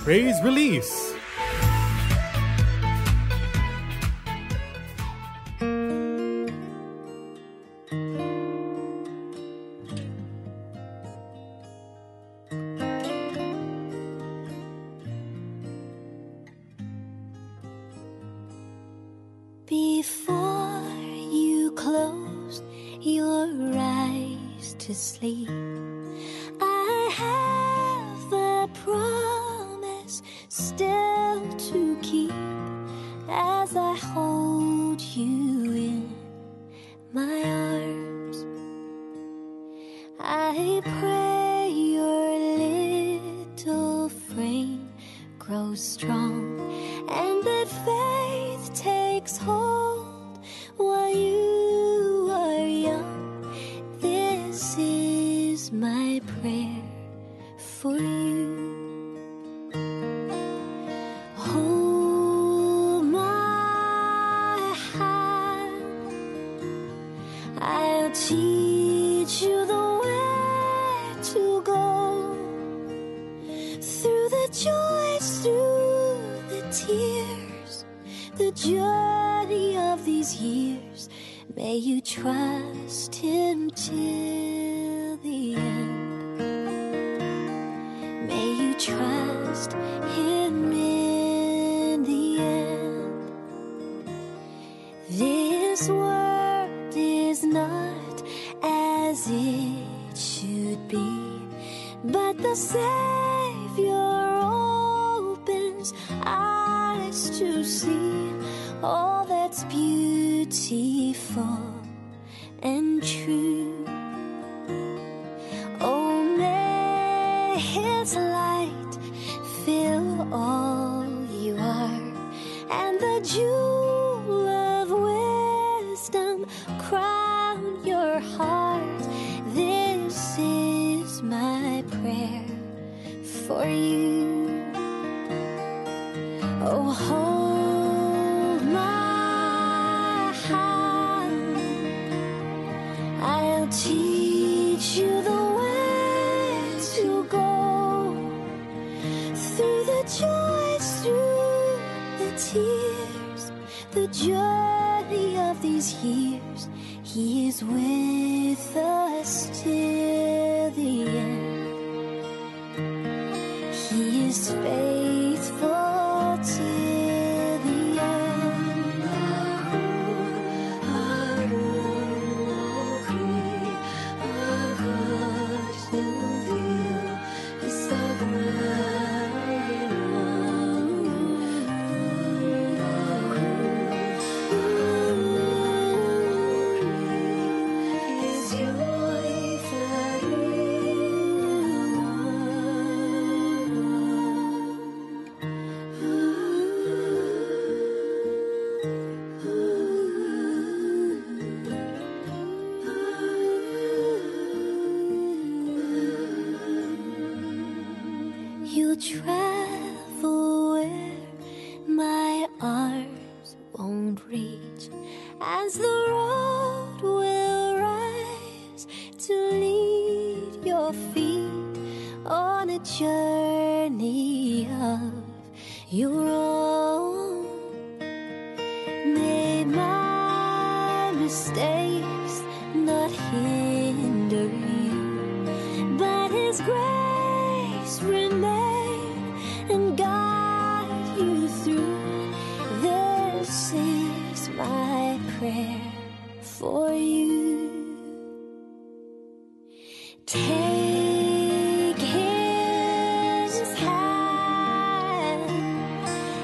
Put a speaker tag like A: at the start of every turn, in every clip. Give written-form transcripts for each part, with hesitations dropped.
A: Praise Release.
B: Before you close your eyes to sleep, I have a promise still to keep as I hold you in my arms. I pray your little frame grows strong and that faith takes hold while you are young. This is my prayer for you. Hold my hand, I'll teach you the way to go, through the joys, through the tears, the journey of these years. May you trust Him till the end. May you trust Him in the end. This world is not as it should be, but the Savior opens eyes to see all that's beautiful and true. Oh, may His light fill all you are, and the jewel of wisdom crown your heart. This is my prayer for you. Oh, hold my hand, I'll teach you the way to go, through the joys, through the tears, the journey of these years. He is with us till the end. He is faithful till the end. You'll travel where my arms won't reach, as the road will rise to lead your feet on a journey of your own. May my mistakes not hinder you, but His grace remain and guide you through. This is my prayer for you. Take His hand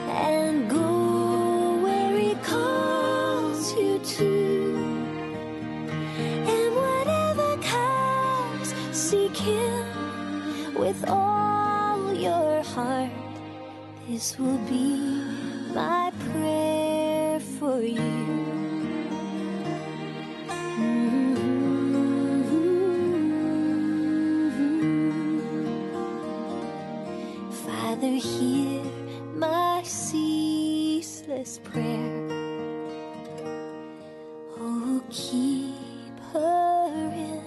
B: and go where He calls you to, and whatever comes, seek Him with all your heart. This will be my prayer for you. Father, hear my ceaseless prayer. Oh, keep her in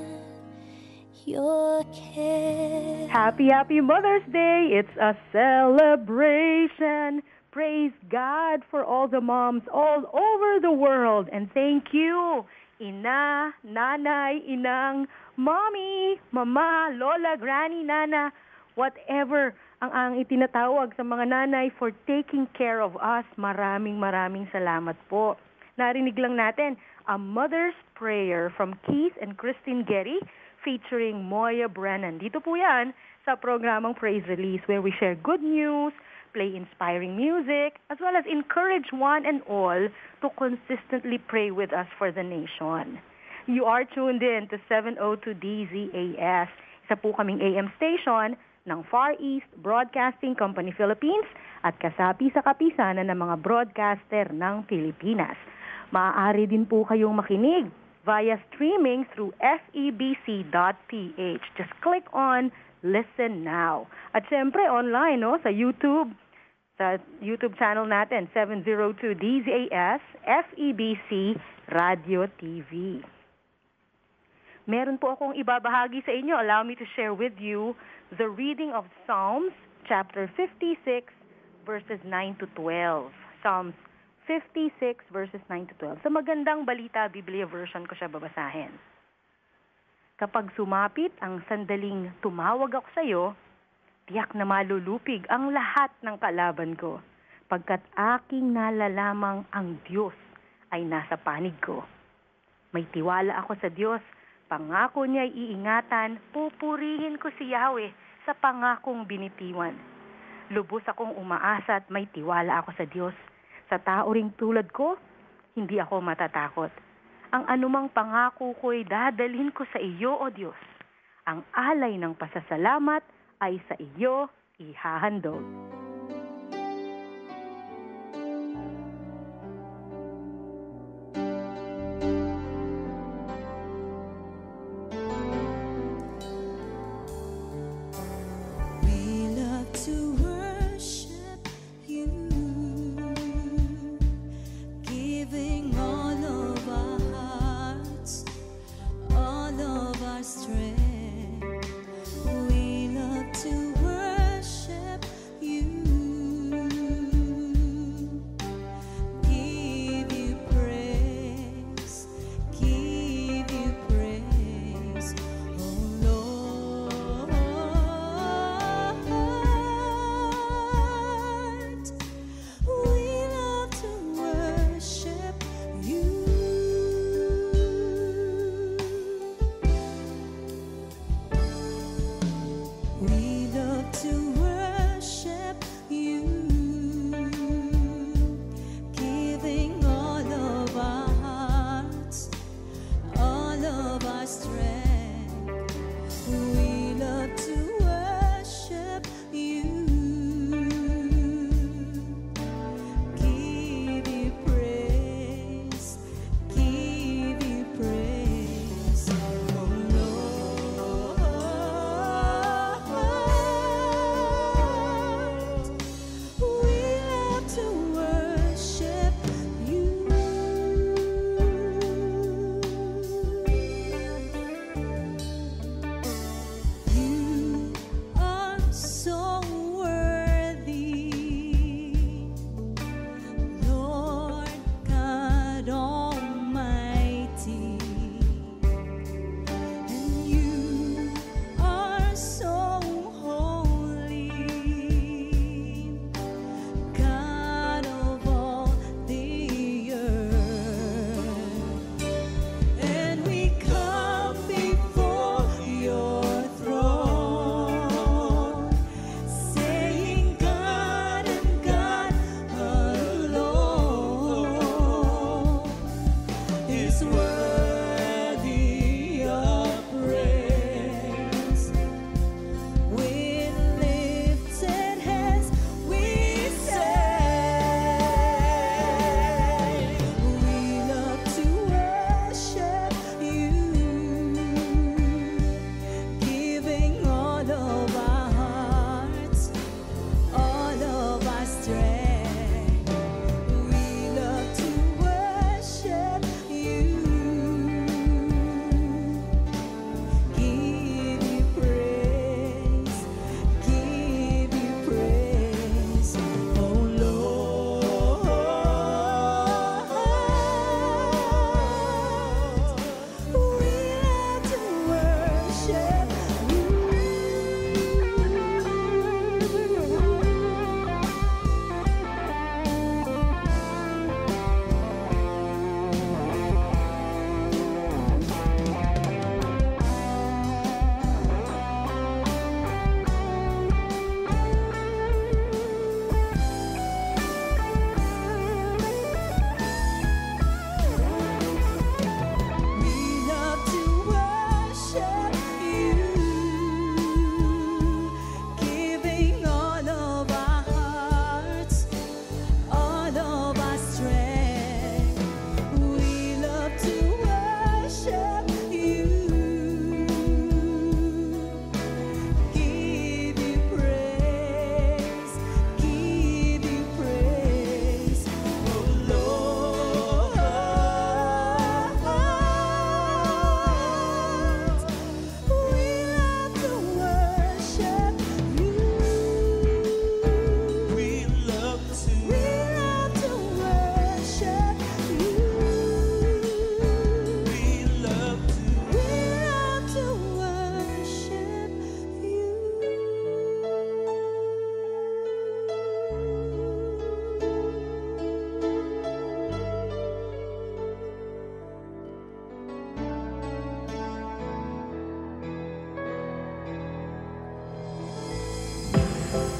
B: your care.
C: Tap
A: Happy Mother's Day! It's a celebration! Praise God for all the moms all over the world. And thank you, Ina, Nanay, Inang, Mommy, Mama, Lola, Granny, Nana, whatever ang itinatawag sa mga nanay for taking care of us. Maraming salamat po. Narinig lang natin a mother's prayer from Keith and Christine Getty featuring Moya Brennan. Dito po yan sa programang Praise Release where we share good news, play inspiring music, as well as encourage one and all to consistently pray with us for the nation. You are tuned in to 702 DZAS. Isa po kaming AM station ng Far East Broadcasting Company Philippines at kasapi sa kapisanan ng mga broadcaster ng Pilipinas. Maaari din po kayong makinig via streaming through febc.ph. Just click on Listen Now. At syempre online sa YouTube channel natin 702 DZAS FEBC Radio TV. Meron po akong ibabahagi sa inyo. Allow me to share with you the reading of Psalms chapter 56 verses 9 to 12. Psalms 56 verses 9 to 12. Sa Magandang Balita Biblia version ko siya babasahin. Kapag sumapit ang sandaling tumawag ako sa iyo, tiyak na malulupig ang lahat ng kalaban ko, pagkat aking nalalamang ang Diyos ay nasa panig ko. May tiwala ako sa Diyos, pangako niya'y iingatan, pupurihin ko si Yahweh sa pangakong binitiwan. Lubos akong umaasa at may tiwala ako sa Diyos. Sa tao ring tulad ko, hindi ako matatakot. Ang anumang pangako ko'y dadalhin ko sa iyo, O Diyos. Ang alay ng pasasalamat ay sa iyo ihahandog.
B: We love to worship you, giving all of our hearts, all of our strength. We love to worship you.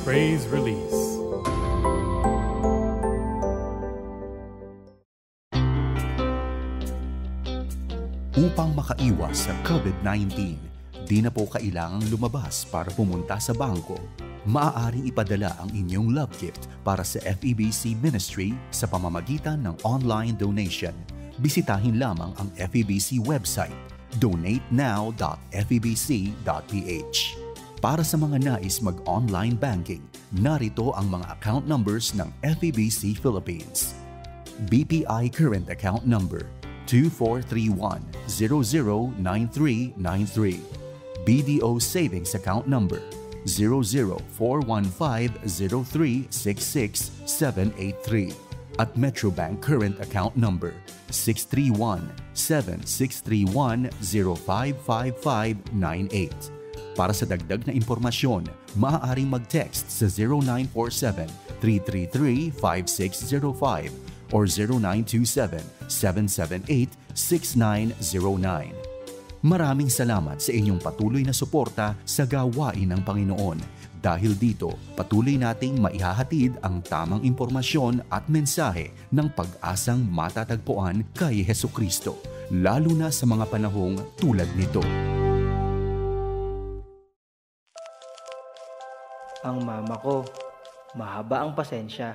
C: Praise Release.
D: Upang makaiwas sa COVID-19, di na po kailangang lumabas para pumunta sa bangko. Maaaring ipadala ang inyong love gift para sa FEBC Ministry sa pamamagitan ng online donation. Bisitahin lamang ang FEBC website, donatenow.febc.ph. Para sa mga nais mag-online banking, narito ang mga account numbers ng FEBC Philippines. BPI Current Account Number 2431-009393. BDO Savings Account Number 004150366783 at Metrobank Current Account Number 631-7631-055598. Para sa dagdag na impormasyon, maaaring mag-text sa 0947-333-5605 or 0927-778-6909. Maraming salamat sa inyong patuloy na suporta sa gawain ng Panginoon. Dahil dito, patuloy nating maihahatid ang tamang impormasyon at mensahe ng pag-asang matatagpuan kay Hesukristo, lalo na sa mga panahong tulad nito.
E: Ang mama ko, mahaba ang pasensya.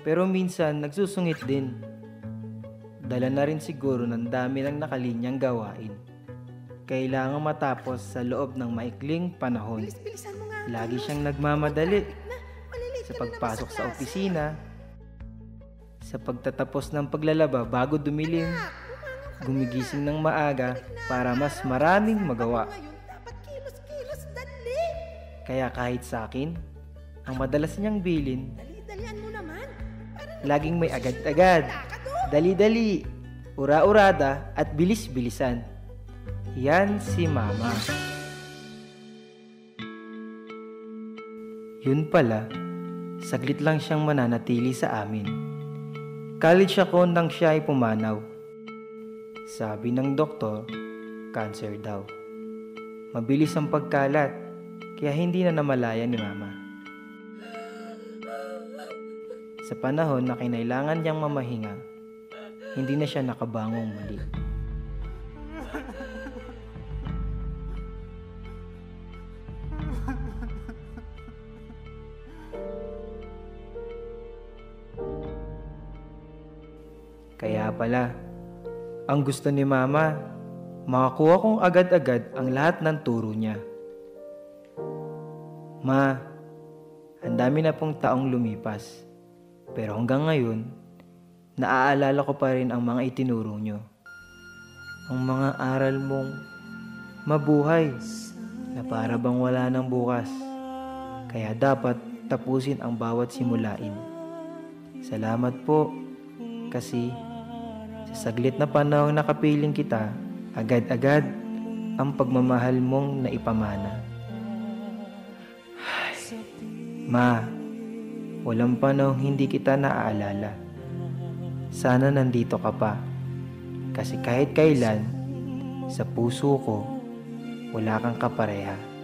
E: Pero minsan nagsusungit din. Dala na rin siguro ng dami ng nakalinyang gawain. Kailangan matapos sa loob ng maikling panahon. Lagi siyang nagmamadali sa pagpasok sa opisina, sa pagtatapos ng paglalaba bago dumilim, gumigising ng maaga para mas maraming magawa. Kaya kahit sa akin, ang madalas niyang bilin, laging may agad-agad, dali-dali, ura-urada at bilis-bilisan. Yan si Mama. Yun pala, saglit lang siyang mananatili sa amin. College ako nang siya ay pumanaw. Sabi ng doktor, cancer daw. Mabilis ang pagkalat, kaya hindi na namalayan ni Mama. Sa panahon na kinailangan niyang mamahinga, hindi na siya nakabangong muli. Kaya pala, ang gusto ni Mama, makakuha kong agad-agad ang lahat ng turo niya. Ma, ang dami na pong taong lumipas. Pero hanggang ngayon, naaalala ko pa rin ang mga itinuro nyo. Ang mga aral mong mabuhay na para bang wala ng bukas. Kaya dapat tapusin ang bawat simulain. Salamat po kasi sa saglit na panahon na kapiling kita, agad-agad ang pagmamahal mong naipamana. Ma, walang panahong hindi kita naaalala. Sana nandito ka pa. Kasi kahit kailan, sa puso ko, wala kang kapareha.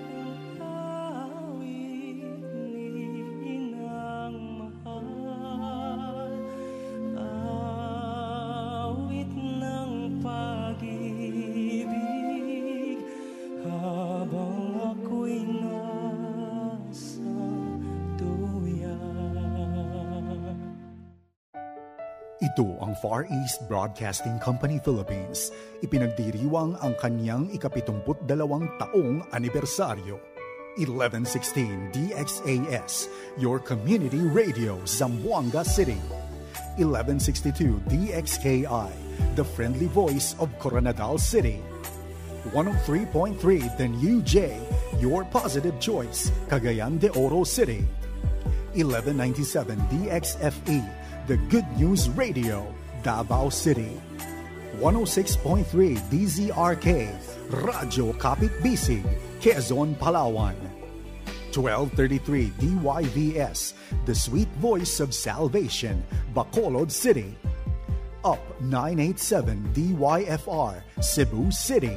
D: Ito ang Far East Broadcasting Company Philippines. Ipinagdiriwang ang kanyang 72 taong anibersaryo. 1116 DXAS, your community radio, Zamboanga City. 1162 DXKI, the friendly voice of Coronadal City. 103.3 The New J, your positive choice, Cagayan de Oro City. 1197 DXFE, the Good News Radio, Davao City. 106.3 DZRK, Radyo Kapit Bisig, Quezon, Palawan. 1233 DYVS, the sweet voice of salvation, Bacolod City. Up 987 DYFR, Cebu City.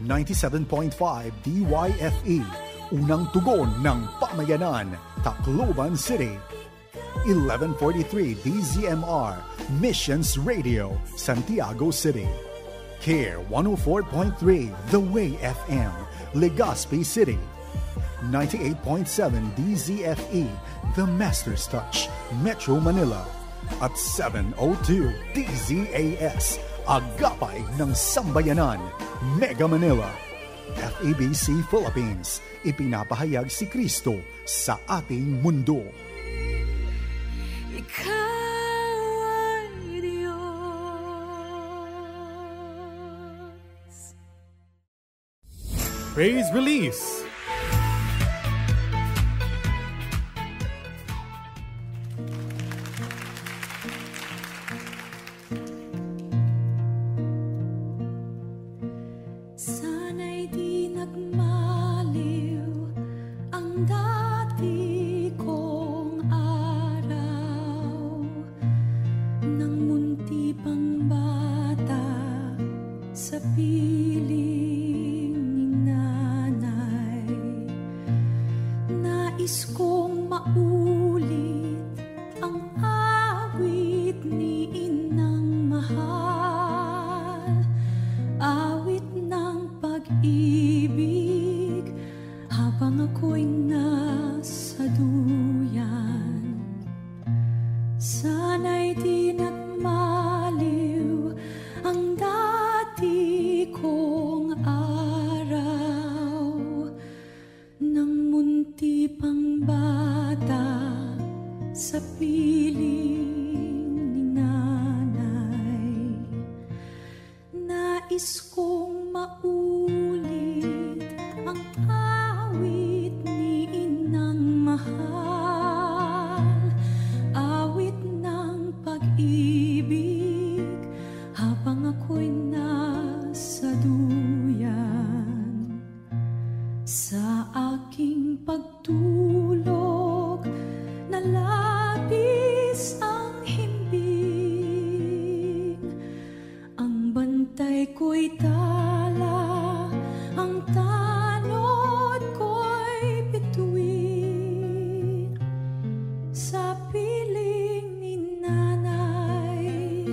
D: 97.5 DYFE,
C: unang tugon ng pamayanan, Tacloban City. 1143 DZMR, Missions Radio, Santiago City. CARE 104.3 The Way FM, Legazpi City. 98.7 DZFE, The Master's Touch, Metro Manila. At 702 DZAS, Agapay ng Sambayanan, Mega Manila. FEBC Philippines, ipinapahayag si Kristo sa ating mundo.
B: Ikaw ay Diyos.
F: Praise Release.
B: Sana'y di nagmaliw ang dati kong araw, nang munti pang bata sa piling ni nanay. Nais kong maulit ang awit ni inang mahal, awit ng pag-ibig habang ako'y nasa duyan. Sana'y di nagmaliw ang dati kong araw, nang munti pang bata sa piling ni nanay. Nais kong maulit ang awit ni inang mahal, awit ng pag-ibig habang ako'y nasa duyan. Sa aking pagtulog na labis ang himbing, ang bantay ko'y tala, ang tanod ko'y bituin. Sa piling ni nanay,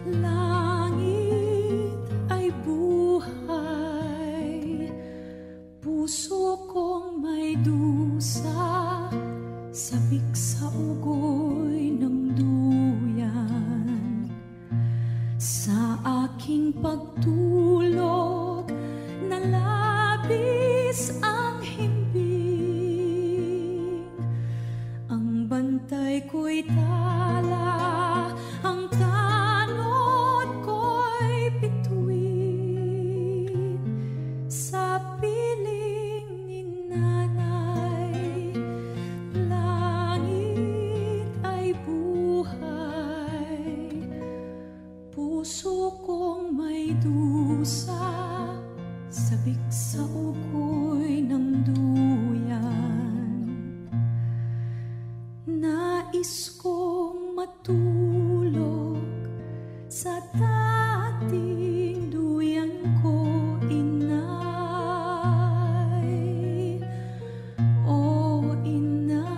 B: langit ay buhay. Puso kong may dusa, sabik sa ugoy ng duyan. Sa aking pagtulog na labis ang himbing, ang bantay ko'y tala, ang tanod ko'y bituin. Sa piling ni nanay, langit ay buhay. Puso kong may dusa, sabik sa ugoy ng duyan. Nais kong matulog sa dating duyan ko, inay. O inay.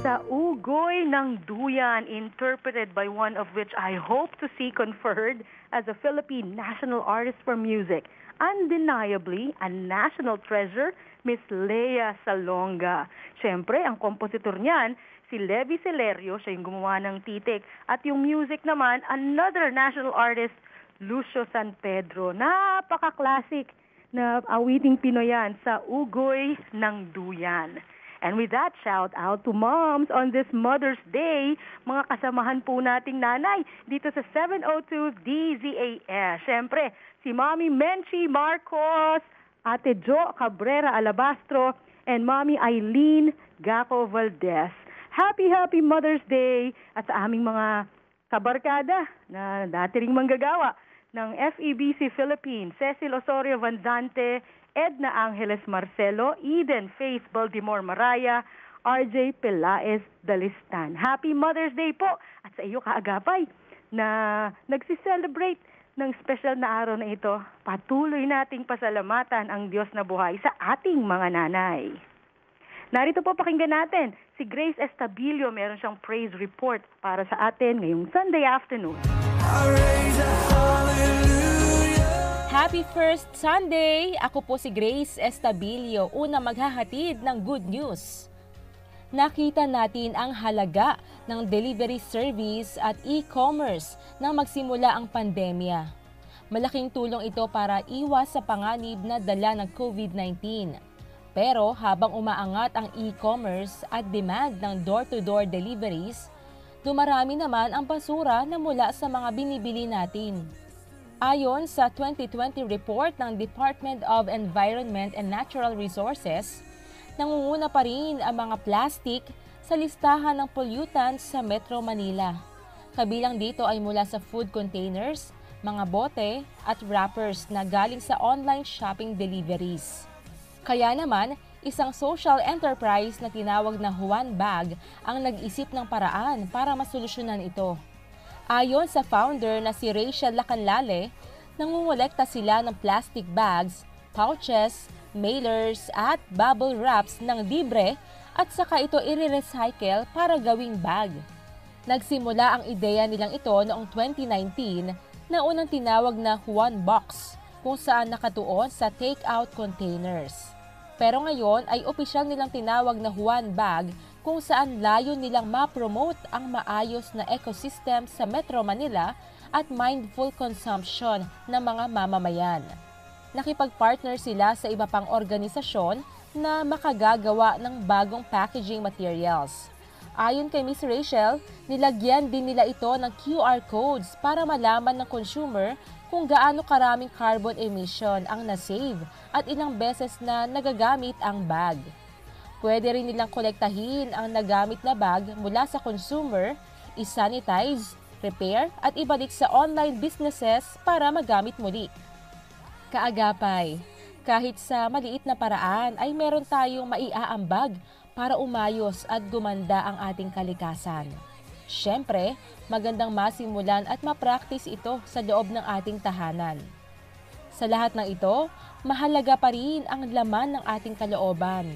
A: Sa Ugoy ng Duyan, interpreted by one of which I hope to see conferred as a Philippine National Artist for Music. Undeniably, a national treasure, Miss Lea Salonga. Siyempre, ang kompositor niyan, si Levi Celerio, siya yung gumawa ng titik. At yung music naman, another national artist, Lucio San Pedro. Napaka-classic na awiting Pinoy yan sa Ugoy ng Duyan. And with that, shout out to moms on this Mother's Day. Mga kasamahan po nating nanay dito sa 702 DZAS. Siyempre, si Mommy Menchi Marcos, Ate Jo Cabrera Alabastro, and Mommy Eileen Gaco Valdez. Happy Mother's Day! At sa aming mga kabarkada na dati ring manggagawa ng FEBC Philippines, Cecil Osorio Vanzante, Edna Angeles Marcelo, Eden Faith Baltimore Maraya, RJ Pelaez Dalistan. Happy Mother's Day po! At sa iyo kaagapay na nagsiselebrate ng special na araw na ito, patuloy nating pasalamatan ang Diyos na buhay sa ating mga nanay. Narito po pakinggan natin si Grace Estabilio. Meron siyang praise report para sa atin ngayong Sunday afternoon.
F: Happy first Sunday! Ako po si Grace Estabilio, una maghahatid ng good news. Nakita natin ang halaga ng delivery service at e-commerce nang magsimula ang pandemya. Malaking tulong ito para iwas sa panganib na dala ng COVID-19. Pero habang umaangat ang e-commerce at demand ng door-to-door deliveries, dumarami naman ang basura na mula sa mga binibili natin. Ayon sa 2020 report ng Department of Environment and Natural Resources, nangunguna pa rin ang mga plastic sa listahan ng pollutants sa Metro Manila. Kabilang dito ay mula sa food containers, mga bote at wrappers na galing sa online shopping deliveries. Kaya naman, isang social enterprise na tinawag na Juan Bag ang nag-isip ng paraan para masolusyonan ito. Ayon sa founder na si Rachel Lacanlale, nangungulekta sila ng plastic bags, pouches, mailers at bubble wraps ng libre at saka ito i-recycle para gawing bag. Nagsimula ang ideya nilang ito noong 2019 na unang tinawag na Juan Box kung saan nakatuon sa take-out containers. Pero ngayon ay opisyal nilang tinawag na Juan Bag kung saan layo nilang ma-promote ang maayos na ecosystem sa Metro Manila at mindful consumption ng mga mamamayan. Nakipag-partner sila sa iba pang organisasyon na makagagawa ng bagong packaging materials. Ayon kay Ms. Rachel, nilagyan din nila ito ng QR codes para malaman ng consumer kung gaano karaming carbon emission ang nasave at ilang beses na nagagamit ang bag. Pwede rin nilang kolektahin ang nagamit na bag mula sa consumer, i-sanitize, repair at ibalik sa online businesses para magamit muli. Kaagapay, kahit sa maliit na paraan ay meron tayong maiaambag para umayos at gumanda ang ating kalikasan. Siyempre, magandang masimulan at ma-practice ito sa loob ng ating tahanan. Sa lahat ng ito, mahalaga pa rin ang laman ng ating kalooban.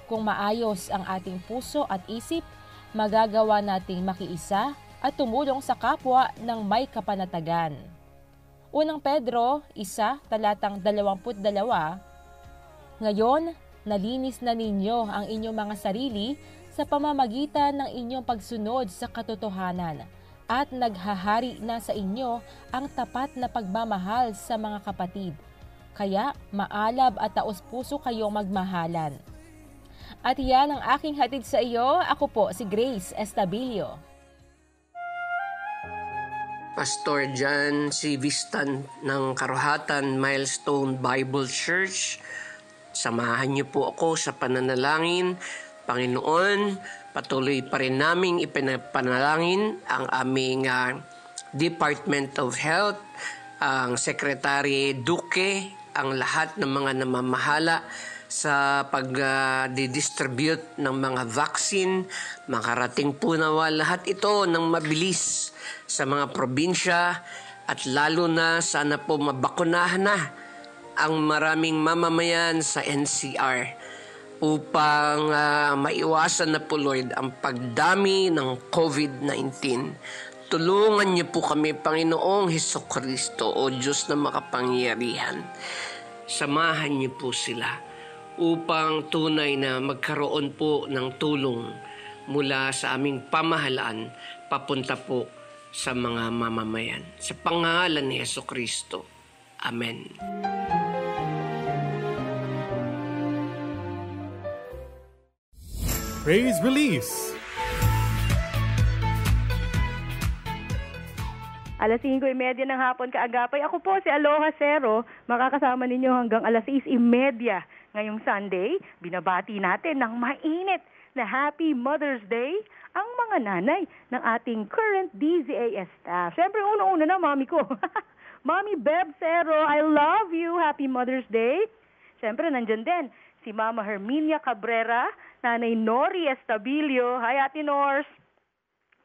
F: Kung maayos ang ating puso at isip, magagawa nating makiisa at tumulong sa kapwa ng may kapanatagan. Unang Pedro, 1:22. Ngayon, nalinis na ninyo ang inyong mga sarili sa pamamagitan ng inyong pagsunod sa katotohanan at naghahari na sa inyo ang tapat na pagmamahal sa mga kapatid. Kaya maalab at taos-puso kayong magmahalan. At yan ang aking hatid sa iyo. Ako po si Grace Estabilio.
G: Pastor John C. Vistan ng Karuhatan Milestone Bible Church. Samahan niyo po ako sa pananalangin. Panginoon, patuloy pa rin naming ipinapanalangin ang aming Department of Health, ang Secretary Duque, ang lahat ng mga namamahala sa pag-distribute ng mga vaccine. Makarating po nawa lahat ito ng mabilis sa mga probinsya at lalo na sana po mabakunahan na ang maraming mamamayan sa NCR upang maiwasan na po, Lord, ang pagdami ng COVID-19. Tulungan niyo po kami, Panginoong Hesukristo, o Diyos na makapangyarihan. Samahan niyo po sila upang tunay na magkaroon po ng tulong mula sa aming pamahalaan papunta po sa mga mamamayan. Sa pangalan ni Hesukristo. Amen.
C: Praise Release.
A: 5:30 ng hapon kaagapay. Ako po si Aloha Cero. Makakasama ninyo hanggang 6:30 ngayong Sunday. Binabati natin ng mainit na Happy Mother's Day ang mga nanay ng ating current DZAS staff. Siyempre, una-una na, mami ko. Mami Beb Cero, I love you. Happy Mother's Day. Siyempre, nandyan din si Mama Herminia Cabrera, Nanay Nori Estabilio. Hi, Ate Nors.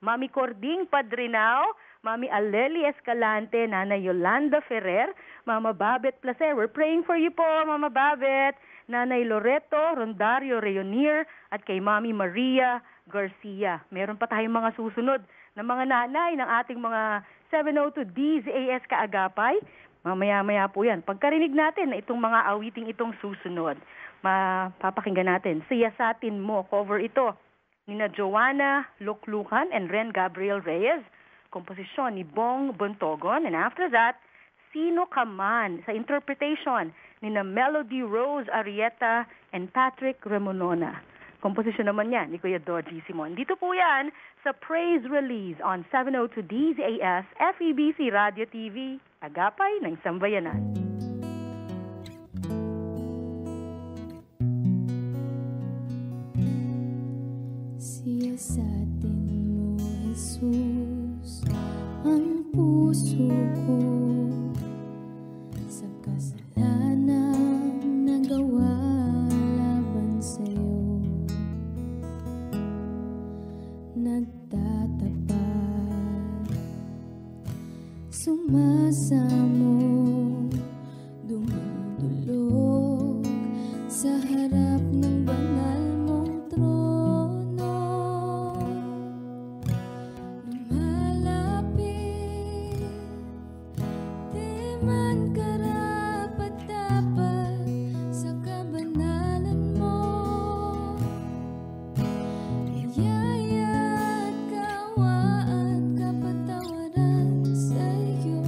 A: Mami Cording Padrinao, Mami Aleli Escalante, Nanay Yolanda Ferrer, Mama Babet Placer. We're praying for you po, Mama Babet. Nanay Loreto, Rondario Reunier, at kay Mami Maria Garcia. Meron pa tayong mga susunod na mga nanay ng ating mga 702 DZAS kaagapay. Mamaya-maya po yan. Pagkarinig natin na itong mga awiting itong susunod, mapapakinggan natin. Siyasatin Mo, cover ito. Nina Joanna Luklukan and Ren Gabriel Reyes. Komposisyon ni Bong Bontogon. And after that, Sino Ka Man, sa interpretation nina Melody Rose Arieta and Patrick Remonona. Komposisyon naman yan ni Kuya Dodgy Simon. Dito po yan sa Praise Release on 702 DZAS FEBC Radio TV, Agapay ng Sambayanan.
B: Siyasatin mo, Jesus, ang puso ko sa kasalanang nagawa laban sa'yo. Nagtatapat, sumasamo, dumudulog sa harap ng banal mong trono. Lumalapit, di man karapat-dapat sa kabanalan mo. Biyaya at kawaan, kapatawaran sa'yo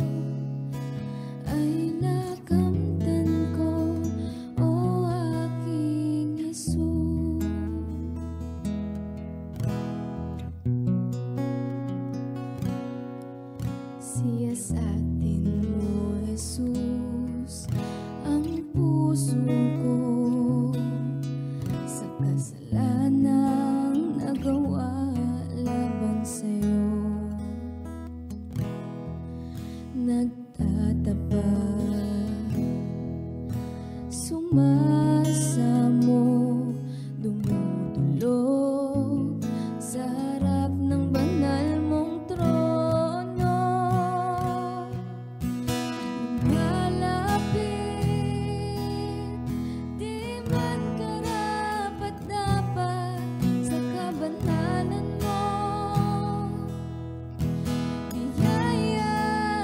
B: ay nakamtan ko, o aking Jesus. Siyasatin mo, Jesus, ang puso ko sa kasalanang nagawa laban sa'yo. Nagtatapat, sumasamo, dumudulog sa harap ng banal mong trono. Lumalapit, di man karapat-dapat sa kabanalan mo. Biyaya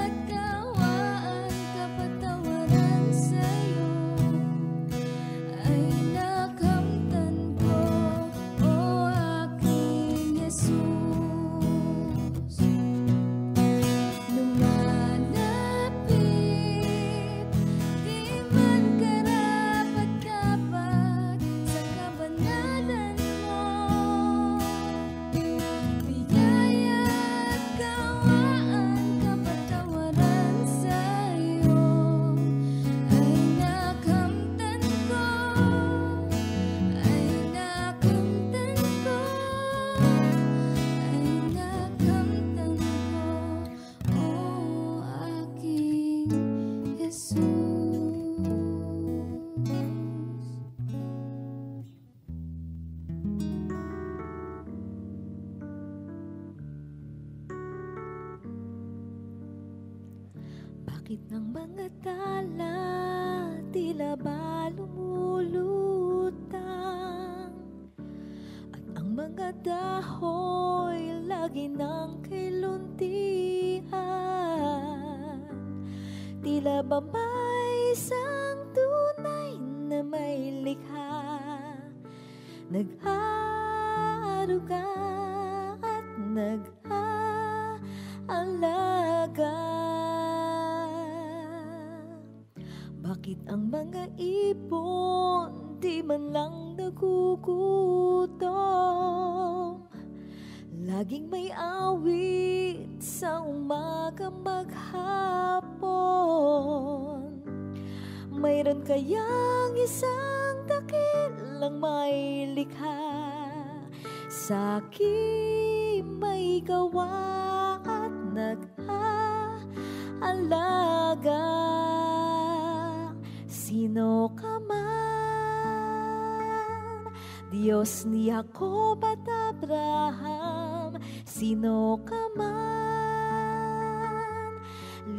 B: at kawaan, kapatawaran sa'yo ay nakamtan ko, o aking Jesus. Lumalapit, di man karapat-dapat sa kabanalan mo. Biyaya at kawaan, kapatawaran sa'yo ay nakamtan ko, ay nakamtan ko, ay nakamtan ko, o aking Jesus. Bakit ng mga tala tila ba lumulutang, at ang mga dahoy lagi nang kay luntian? Tila ba may isang tunay na may likha, nag-aaruga at nag-aalaga? Bakit ang mga ibon di man lang nagugutom? Laging may awit sa umaga maghapon. Mayroon kayang isang dakilang may likha, sa aking may gawa at nag-aalaga. Sino ka man, Diyos ni Jacob at Abraham? Sino ka man,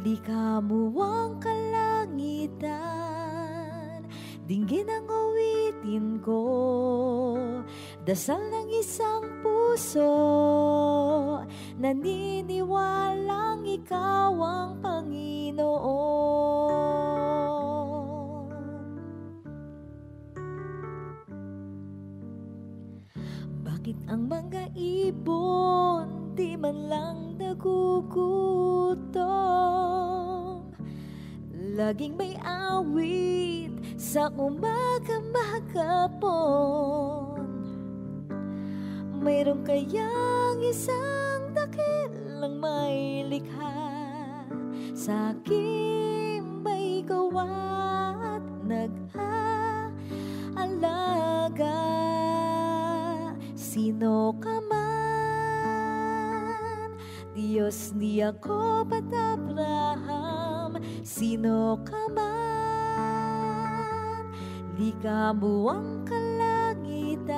B: likha mo ang kalangitan, dinggin ang awitin ko, dasal ng isang puso, naniniwalang ikaw ang Panginoon. Bakit ang mga ibon di man lang nagugutom? Laging may awit sa umaga maghapon. Mayroon kayang isang dakilang may likha, sa aking may gawa at nag-aalaga. Sino ka man, Diyos ni Jacob at Abraham, sino ka man, likha mo ang kalangitan,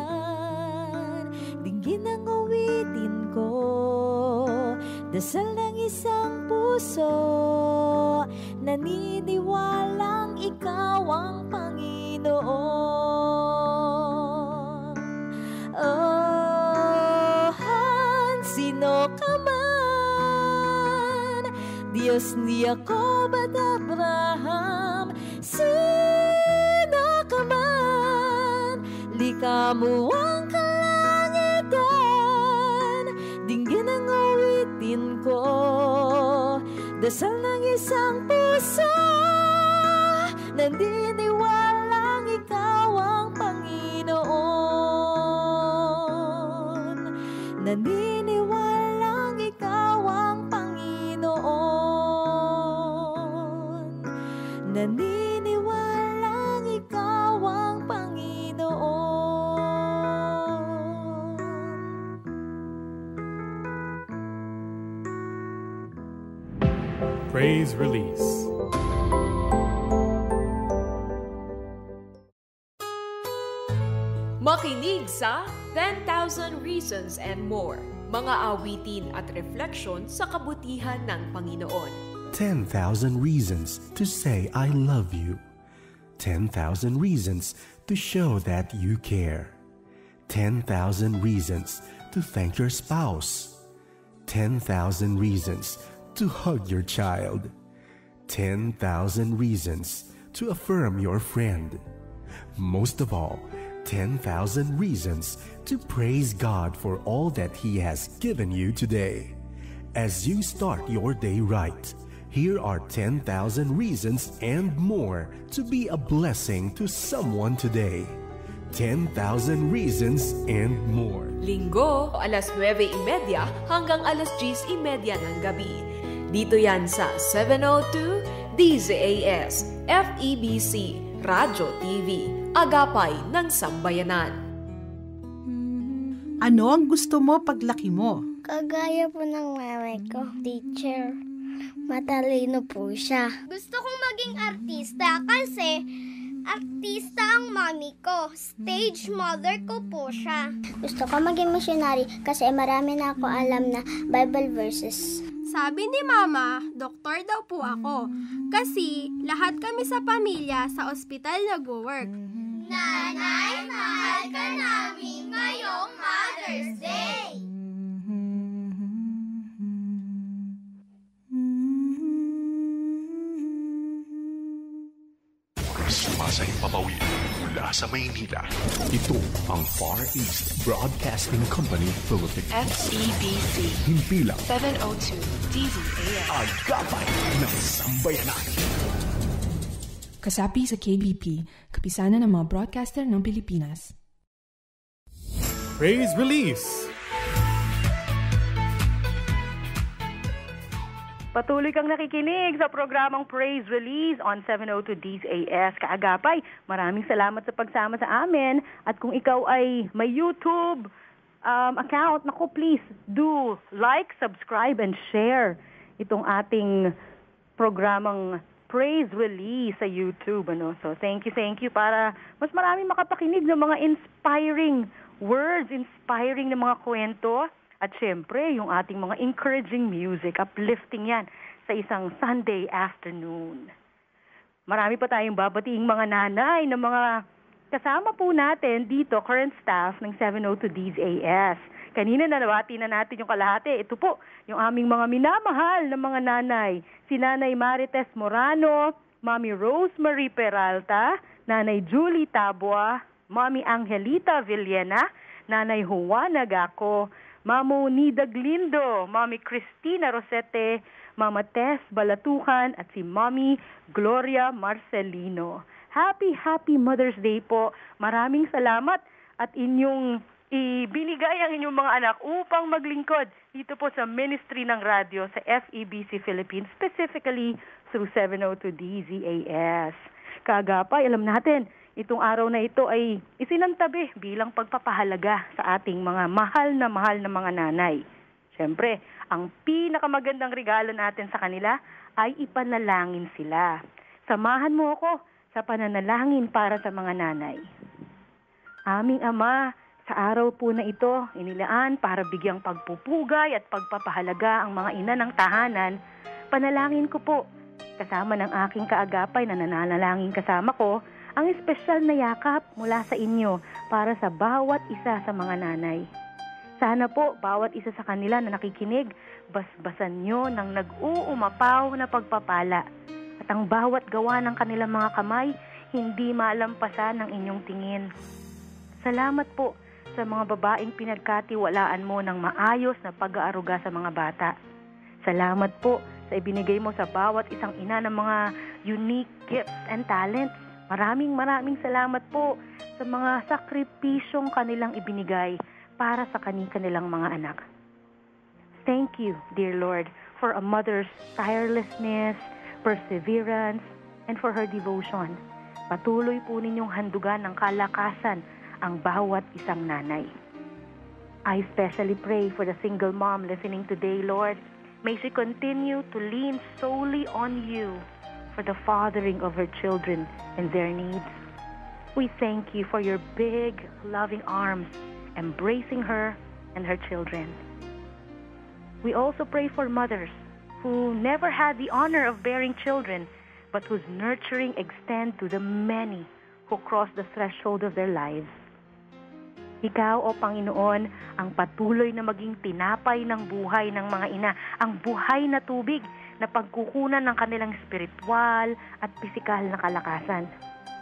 B: dinggin ang awitin ko, dasal ng isang puso, naniniwalang ikaw ang Panginoon. Sino ka man, Diyos ni Jacob at Abraham, sino ka man, likha mo ang kalangitan, dinggin ang awitin ko, dasal ng isang puso, naniniwalang ikaw ang Panginoon. Naniniwalang ikaw ang Panginoon. Naniniwalang ikaw ang Panginoon.
H: Praise Release.
I: Makinig sa 10,000 Reasons and More, mga awitin at refleksyon sa kabutihan ng Panginoon.
J: 10,000 reasons to say I love you. 10,000 reasons to show that you care. 10,000 reasons to thank your spouse. 10,000 reasons to hug your child. 10,000 reasons to affirm your friend. Most of all, 10,000 reasons to praise God for all that He has given you today. As you start your day right, here are 10,000 reasons and more to be a blessing to someone today. 10,000 reasons and more.
I: Linggo, alas 9:30 hanggang alas 10:30 ng gabi. Dito yan sa 702 DZAS FEBC Radyo TV, Agapay ng Sambayanan.
K: Ano ang gusto mo paglaki mo?
L: Kagaya po ng nanay ko, teacher. Matalino po siya. Gusto kong maging artista kasi artista ang mami ko. Stage mother ko po siya. Gusto ko maging missionary kasi marami na ako alam na Bible verses.
M: Sabi ni Mama, doktor daw po ako. Kasi lahat kami sa pamilya sa ospital nag-work.
L: Nanay, mahal ka namin ngayong Mother's Day!
D: Sumasayang papawid mula sa Maynila. Ito ang Far East Broadcasting Company Philippines.
I: FEBC.
D: Himpilang
I: 702 DZAS.
D: Agapay ng Sambayanan.
N: Kasapi sa KBP, kapisanan ng mga broadcaster ng Pilipinas.
H: Praise Release.
A: Patuloy kang nakikinig sa programang Praise Release on 702 DZAS Kaagapay. Maraming salamat sa pagsama sa amin. At kung ikaw ay may YouTube account, naku, please do like, subscribe, and share itong ating programang Praise Release sa YouTube. So thank you para mas maraming makapakinig ng mga inspiring words, inspiring na mga kwento. At syempre, yung ating mga encouraging music, uplifting yan sa isang Sunday afternoon. Marami pa tayong babating mga nanay na mga kasama po natin dito, current staff ng 702 DZAS. Kanina nabati na natin yung kalahati. Ito po, yung aming mga minamahal na mga nanay. Si Nanay Marites Morano, Mami Rosemary Peralta, Nanay Julie Tabua, Mami Angelita Villena, Nanay Juana Gaco, Mamo Nida Glindo, Mami Cristina Rosete, Mama Tess Balatukan at si Mami Gloria Marcelino. Happy Mother's Day po. Maraming salamat at inyong ibinigay ang inyong mga anak upang maglingkod dito po sa ministry ng radyo sa FEBC Philippines, specifically through 702 DZAS. Kaagapay, alam natin, itong araw na ito ay isinantabi bilang pagpapahalaga sa ating mga mahal na mga nanay. Siyempre, ang pinakamagandang regalo natin sa kanila ay ipanalangin sila. Samahan mo ako sa pananalangin para sa mga nanay. Aming Ama, sa araw po na ito, inilaan para bigyang pagpupugay at pagpapahalaga ang mga ina ng tahanan, panalangin ko po, kasama ng aking kaagapay na nananalangin kasama ko, ang espesyal na yakap mula sa inyo para sa bawat isa sa mga nanay. Sana po, bawat isa sa kanila na nakikinig, basbasan nyo ng nag-uumapaw na pagpapala. At ang bawat gawa ng kanilang mga kamay, hindi malampasan ng inyong tingin. Salamat po sa mga babaeng pinagkatiwalaan mo ng maayos na pag-aaruga sa mga bata. Salamat po sa ibinigay mo sa bawat isang ina ng mga unique gifts and talents. Maraming salamat po sa mga sakripisyong kanilang ibinigay para sa kanilang mga anak. Thank you, dear Lord, for a mother's tirelessness, perseverance, and for her devotion. Patuloy po ninyong handugan ng kalakasan ang bawat isang nanay. I especially pray for the single mom listening today, Lord. May she continue to lean solely on you for the fathering of her children and their needs. We thank you for your big, loving arms embracing her and her children. We also pray for mothers who never had the honor of bearing children, but whose nurturing extend to the many who cross the threshold of their lives. Ikaw, O Panginoon, ang patuloy na maging tinapay ng buhay ng mga ina, ang buhay na tubig na pagkukunan ng kanilang spiritual at pisikal na kalakasan.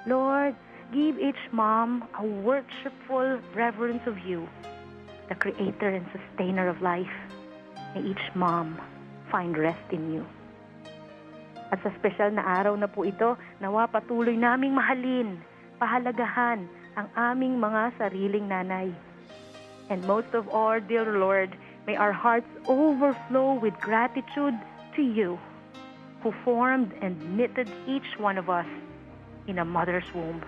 A: Lord, give each mom a worshipful reverence of you, the creator and sustainer of life. May each mom find rest in you. At sa special na araw na po ito, nawa patuloy naming mahalin, pahalagahan ang aming mga sariling nanay. And most of all, dear Lord, may our hearts overflow with gratitude to you, who formed and knitted each one of us in a mother's womb.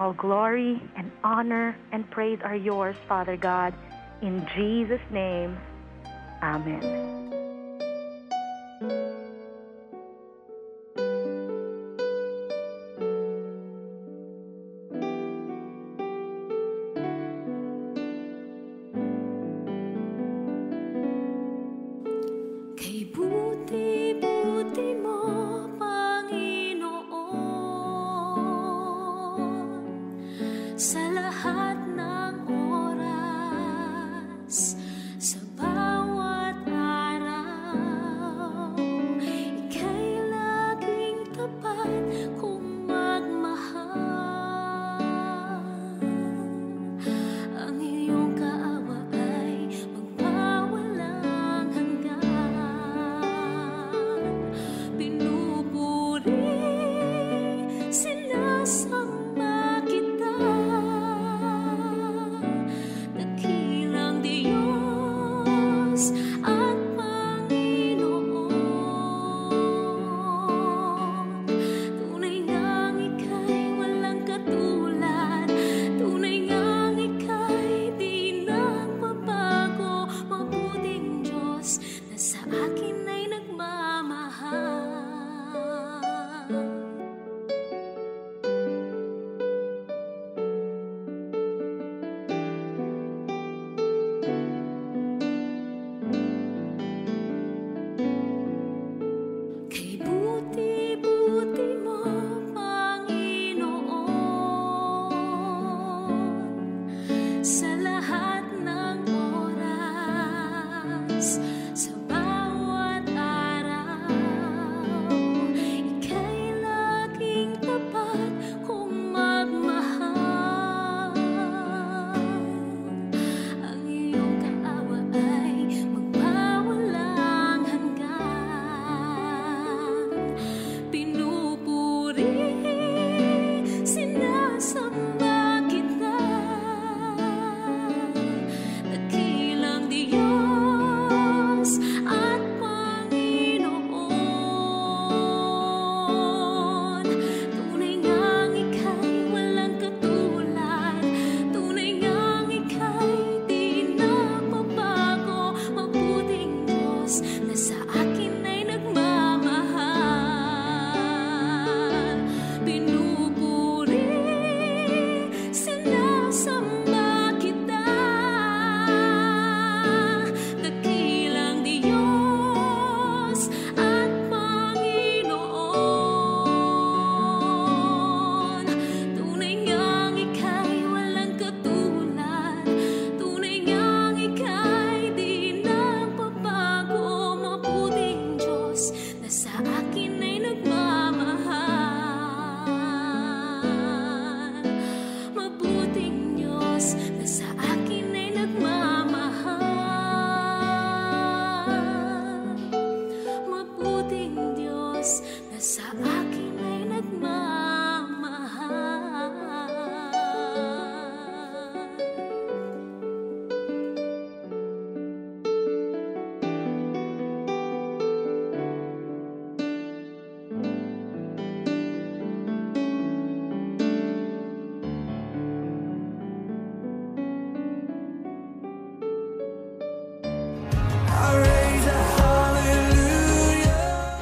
A: All glory and honor and praise are yours, Father God. In Jesus' name, Amen.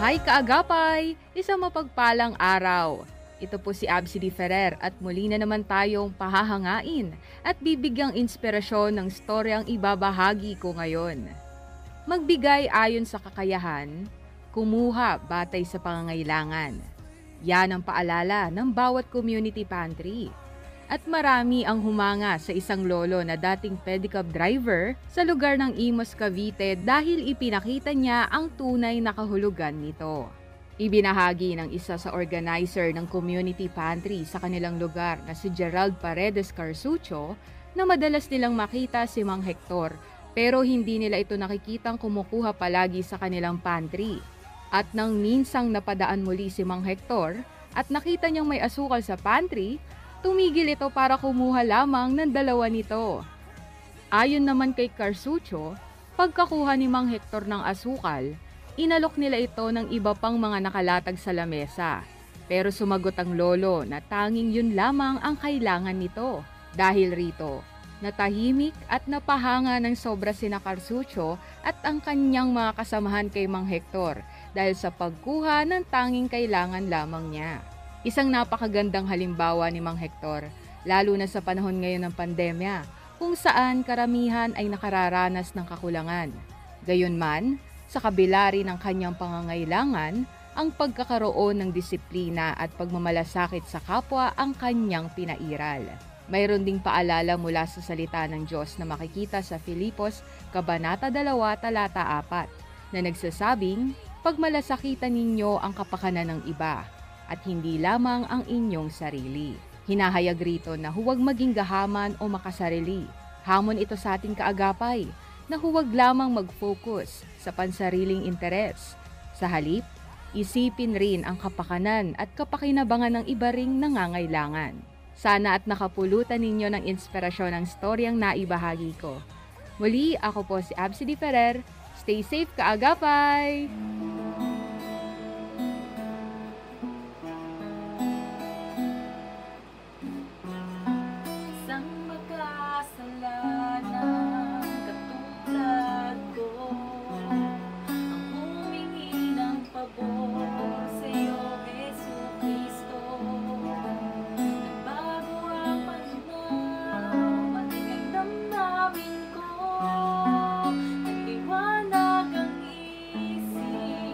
O: Mabuhay kaagapay! Isang mapagpalang araw. Ito po si Absi Di Ferrer at muli na naman tayong pahahangain at bibigyang inspirasyon ng storyang ibabahagi ko ngayon. Magbigay ayon sa kakayahan, kumuha batay sa pangangailangan. Yan ang paalala ng bawat community pantry. At marami ang humanga sa isang lolo na dating pedicab driver sa lugar ng Imos, Cavite dahil ipinakita niya ang tunay na kahulugan nito. Ibinahagi ng isa sa organizer ng community pantry sa kanilang lugar na si Gerald Paredes Carsucho na madalas nilang makita si Mang Hector pero hindi nila ito nakikitang kumukuha palagi sa kanilang pantry. At nang minsang napadaan muli si Mang Hector at nakita niyang may asukal sa pantry, tumigil ito para kumuha lamang ng dalawa nito. Ayon naman kay Carsucho, pagkakuha ni Mang Hector ng asukal, inalok nila ito ng iba pang mga nakalatag sa lamesa. Pero sumagot ang lolo na tanging yun lamang ang kailangan nito. Dahil rito, natahimik at napahanga ng sobra sina Carsucho at ang kanyang mga kasamahan kay Mang Hector dahil sa pagkuha ng tanging kailangan lamang niya. Isang napakagandang halimbawa ni Mang Hector, lalo na sa panahon ngayon ng pandemya, kung saan karamihan ay nakararanas ng kakulangan. Gayunman, sa kabila rin ng kanyang pangangailangan, ang pagkakaroon ng disiplina at pagmamalasakit sa kapwa ang kanyang pinairal. Mayroon ding paalala mula sa salita ng Diyos na makikita sa Filipos, Kabanata 2, Talata 4, na nagsasabing, pagmalasakitan ninyo ang kapakanan ng iba at hindi lamang ang inyong sarili. Hinahayag rito na huwag maging gahaman o makasarili. Hamon ito sa ating kaagapay na huwag lamang mag-focus sa pansariling interes. Sa halip, isipin rin ang kapakanan at kapakinabangan ng iba ring nangangailangan. Sana at nakapulutan ninyo ng inspirasyon ang storyang naibahagi ko. Muli, ako po si Absi Di Ferrer. Stay safe kaagapay!
B: Nagliwanag ang isip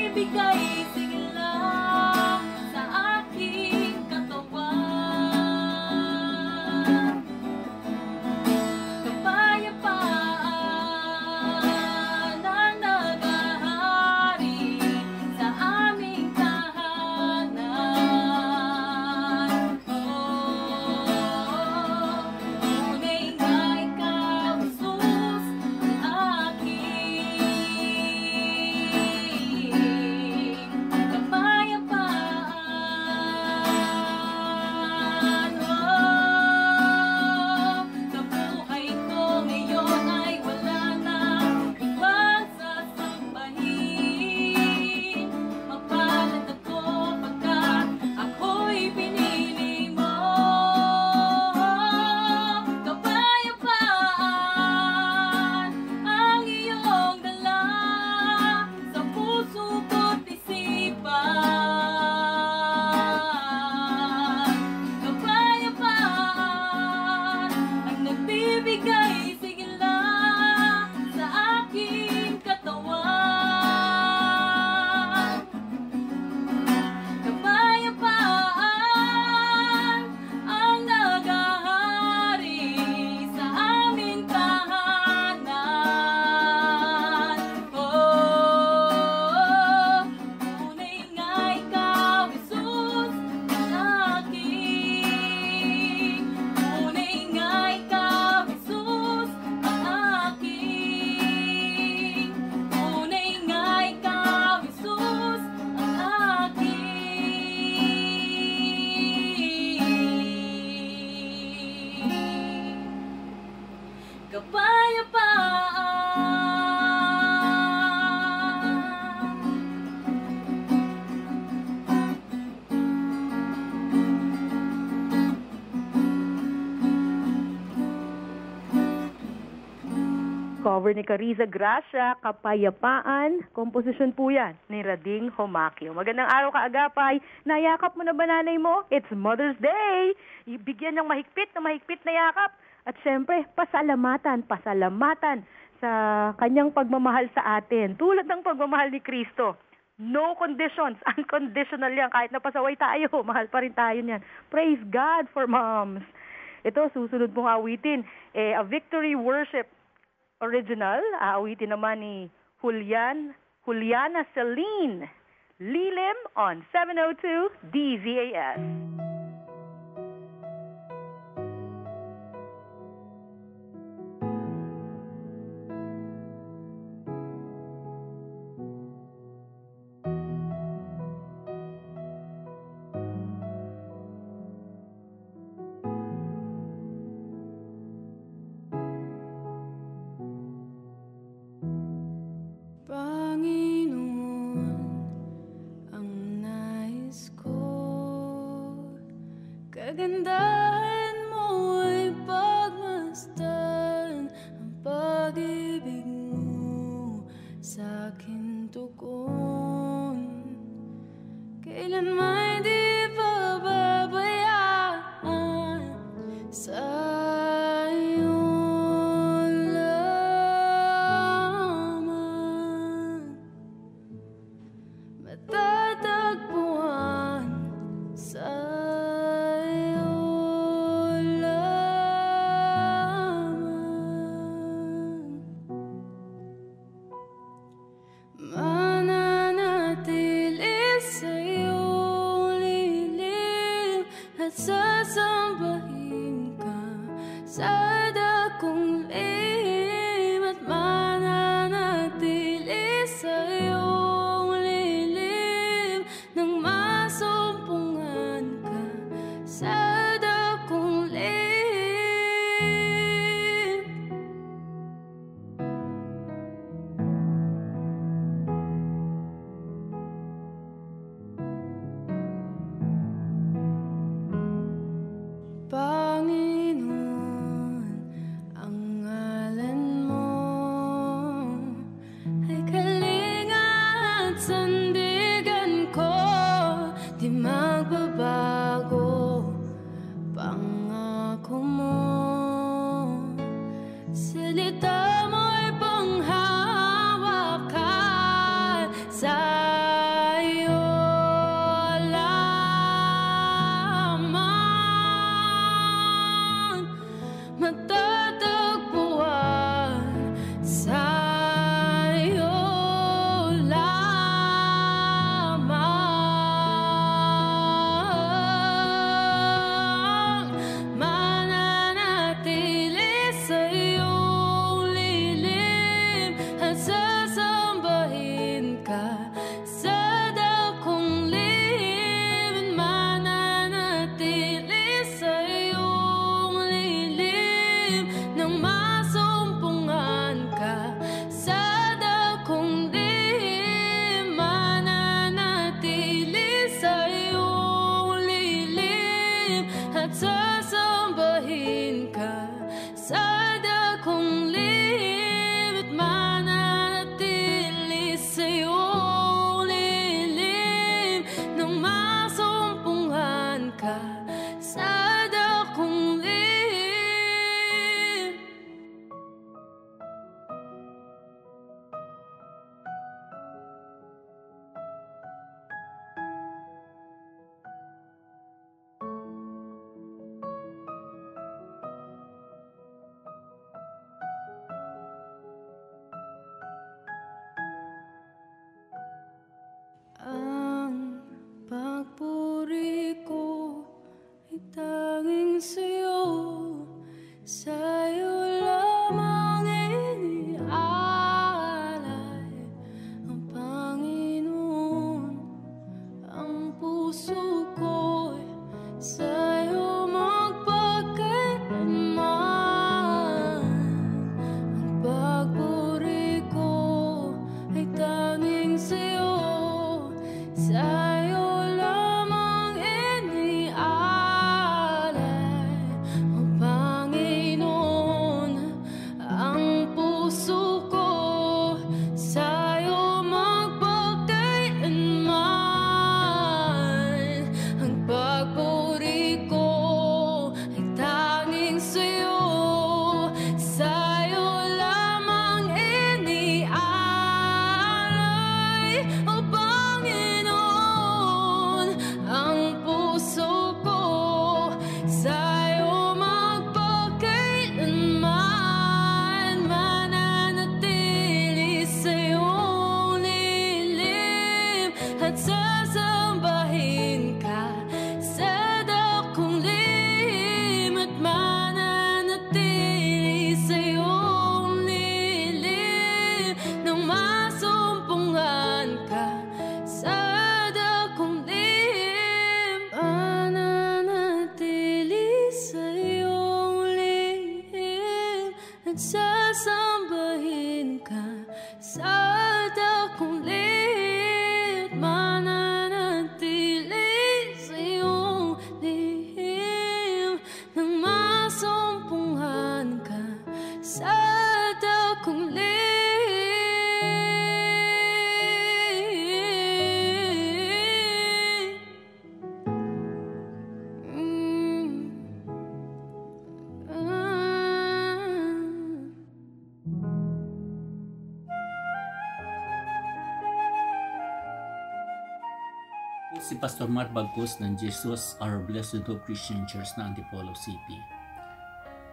P: nagbibigay sigla sa aking katawan. Kapayapaan ang naghahari sa aming tahanan. Tunay nga ikaw, Jesus, ang aking kapayapaan. Sa buhay ko ngayon ay wala na ibang sasambahin. Mapalad ako pagkat ako'y pinili mo. Kapayapaan ang iyong dala sa puso ko't isipan. Kapayapaan ang nagbibigay sigla sa aking katawan. Kapayapaan ang naghahari sa aming tahanan. Tunay nga ikaw, Jesus, ang aking. Tunay nga ikaw, Jesus, ang aking. Tunay nga ikaw, Jesus, ang aking. Kapayapaan.
A: Cover ni Carissa Gracia, Kapayapaan. Komposisyon po yan ni Rading Homacchio. Magandang araw kaagapay. Nayakap mo na ba nanay mo? It's Mother's Day. Ibigyan ng mahigpit na yakap. At syempre, pasalamatan sa kanyang pagmamahal sa atin. Tulad ng pagmamahal ni Kristo. No conditions. Unconditional yan. Kahit napasaway tayo, mahal pa rin tayo niyan. Praise God for moms. Ito, susunod pong awitin. A victory worship original. Aawitin naman ni Juliana Celine Lilim on 702 DZAS.
P: Panginoon, ang nais ko, kagandahan mo'y pagmasdan, ang pag-ibig mo sa'kin tugon. Kailan may di pababayaan sa matatagpuan sa iyo lamang. Mananatili sa iyong puso ko'y sa'yo magpakailanman. Ang pagburi ko ay tanging sa'yo, sa'yo lamang inialay. Ang Panginoon, ang puso ko sa'yo magpakailanman. Ang pagburi ko ay tanging sa'yo, sa'yo lamang inialay. O Panginoon, ang puso ko sa'yo magpakailanman. Mananatili sa'yong lilim at sasambahin ka sa dakong lihim, at mananatili sa'yong lilim nang masumpungan ka sa dakong lihim. Mananatili sa'yong lihim at sasambahin ka sa dakong lihim. Mananatili sa'yong lihim nang masumpungan ka sa dakong lihim.
Q: Si Pastor Mark Bagcos ng Jesus Our Blessed Hope Christian Church na Antipolo City.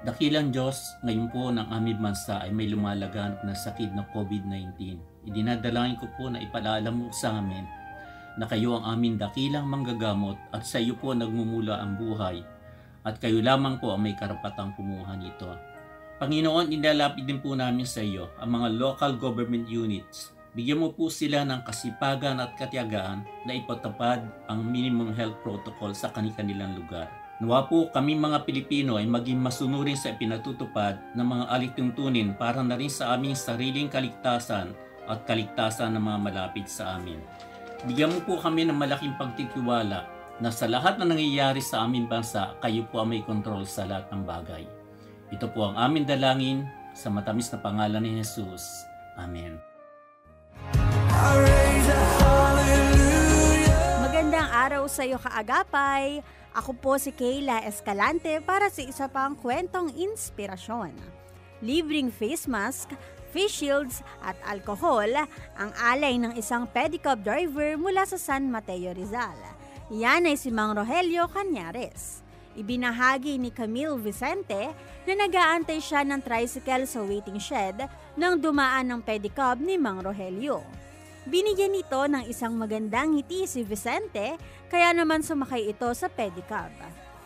Q: Dakilang Diyos, ngayon po ng aming bansa ay may lumalaganap na sakit na COVID-19. Idinadalangin ko po na ipaalala mo sa amin na kayo ang aming dakilang manggagamot at sa iyo po nagmumula ang buhay at kayo lamang po ang may karapatang kumuha nito. Panginoon, inalapit din po namin sa iyo ang mga local government units. Bigyan mo po sila ng kasipagan at katiyagaan na ipatupad ang minimum health protocol sa kanilang lugar. Nawa po kami mga Pilipino ay maging masunurin sa ipinatutupad ng mga alituntunin para na rin sa aming sariling kaligtasan at kaligtasan ng mga malapit sa amin. Bigyan mo po kami ng malaking pagtitiwala na sa lahat na nangyayari sa aming bansa, kayo po ang may kontrol sa lahat ng bagay. Ito po ang aming dalangin sa matamis na pangalan ni Jesus. Amen.
R: Magandang araw sa iyo kaagapay. Ako po si Kayla Escalante para sa isa pang kwentong inspirasyon. Libreng face mask, face shields at alcohol ang alay ng isang pedicab driver mula sa San Mateo, Rizal. Yan ay si Mang Rogelio Cañares. Ibinahagi ni Camille Vicente na nag-aantay siya ng tricycle sa waiting shed nang dumaan ng pedicab ni Mang Rogelio. Binigyan nito ng isang magandang ngiti si Vicente, kaya naman sumakay ito sa pedicab.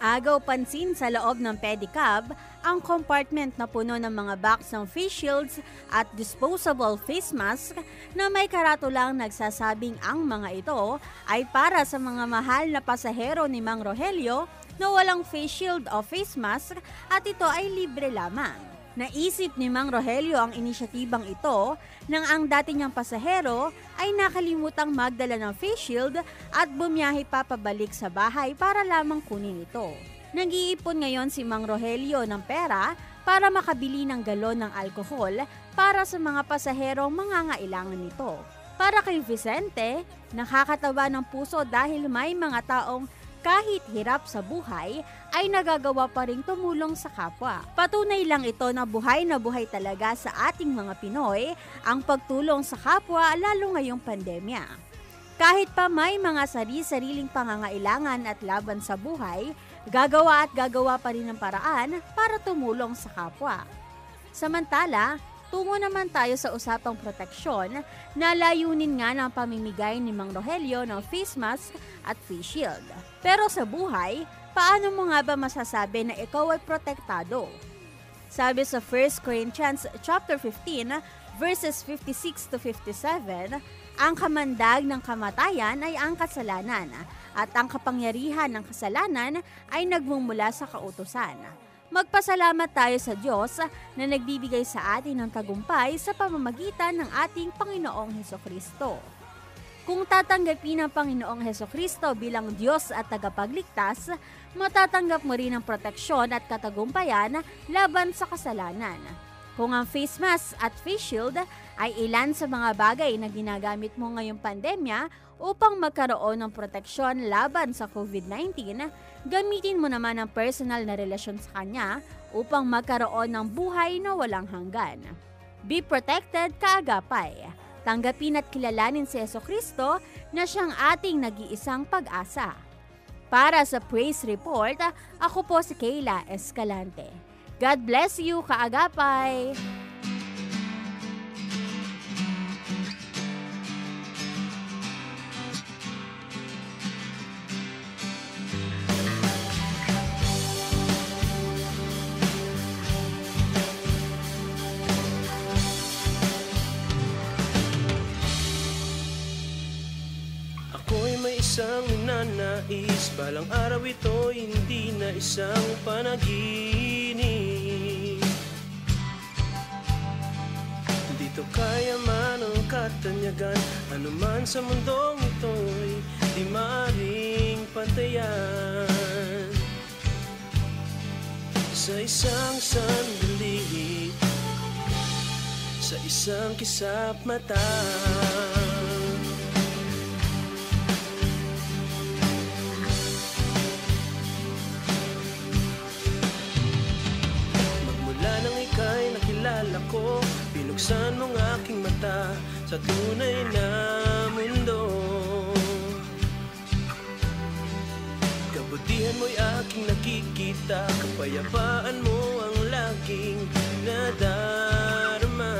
R: Agaw pansin sa loob ng pedicab ang compartment na puno ng mga box ng face shields at disposable face mask na may karatulang nagsasabing ang mga ito ay para sa mga mahal na pasahero ni Mang Rogelio na walang face shield o face mask at ito ay libre lamang. Naisip ni Mang Rogelio ang inisyatibang ito nang ang dati niyang pasahero ay nakalimutang magdala ng face shield at bumiyahe pa pabalik sa bahay para lamang kunin ito. Nag-iipon ngayon si Mang Rogelio ng pera para makabili ng galon ng alkohol para sa mga pasaherong mangangailangan nito. Para kay Vicente, nakakatawa ng puso dahil may mga taong kahit hirap sa buhay, ay nagagawa pa ring tumulong sa kapwa. Patunay lang ito na buhay talaga sa ating mga Pinoy ang pagtulong sa kapwa lalo ngayong pandemya. Kahit pa may mga sari-sariling pangangailangan at laban sa buhay, gagawa pa rin ng paraan para tumulong sa kapwa. Samantala, tungo naman tayo sa usapang proteksyon na layunin nga ng pamimigay ni Mang Rogelio ng face mask at face shield. Pero sa buhay, paano mo nga ba masasabi na ikaw ay protektado? Sabi sa 1 Corinthians chapter 15 verses 56 to 57, ang kamandag ng kamatayan ay ang kasalanan at ang kapangyarihan ng kasalanan ay nagmumula sa kautusan. Magpasalamat tayo sa Diyos na nagbibigay sa atin ng tagumpay sa pamamagitan ng ating Panginoong Hesukristo. Kung tatanggapin ng Panginoong Hesukristo bilang Diyos at tagapagligtas, matatanggap mo rin ang proteksyon at katagumpayan laban sa kasalanan. Kung ang face mask at face shield ay ilan sa mga bagay na ginagamit mo ngayong pandemya upang magkaroon ng proteksyon laban sa COVID-19, gamitin mo naman ang personal na relasyon sa Kanya upang magkaroon ng buhay na walang hanggan. Be protected, kaagapay. Tanggapin at kilalanin si Hesukristo na siyang ating nag-iisang pag-asa. Para sa Praise Report, ako po si Kayla Escalante. God bless you, kaagapay!
S: Isang ninanais, balang araw ito hindi na isang panaginip. Dito kayaman ang katanyagan, anuman sa mundong ito'y di maaaring pantayan. Sa isang sandali, sa isang kisap mata, ko, binuksan mong aking mata sa tunay na mundo. Kabutihan mo'y aking nakikita, kapayapaan mo ang laging nadarama.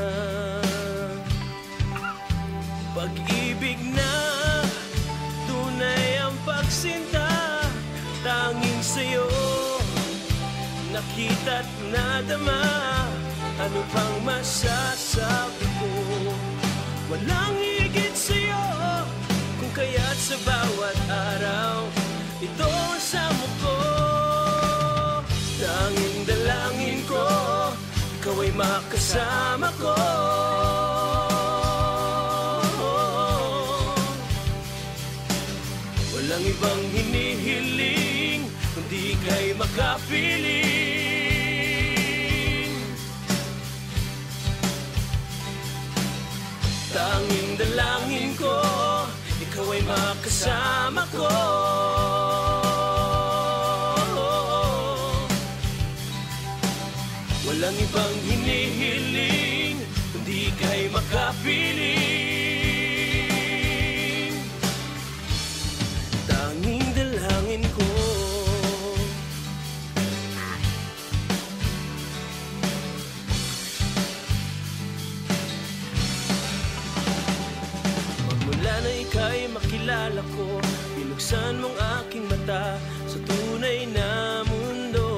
S: Pag-ibig na tunay ang pagsinta, tanging sa'yo nakita't nadama. Ano pang masasabi ko? Walang higit sa'yo, kung kaya't sa bawat araw ito ang samo ko. Tanging dalangin ko, ikaw ay makasama ko. Walang ibang hinihiling, kundi kay makapiling. Tanging dalangin ko, ikaw ay makasama ko. Walang ibang hinihiling, kundi kay makapiling. Tanging dalangin ko. Ika'y makilala ko, binuksan mong aking mata sa tunay na mundo.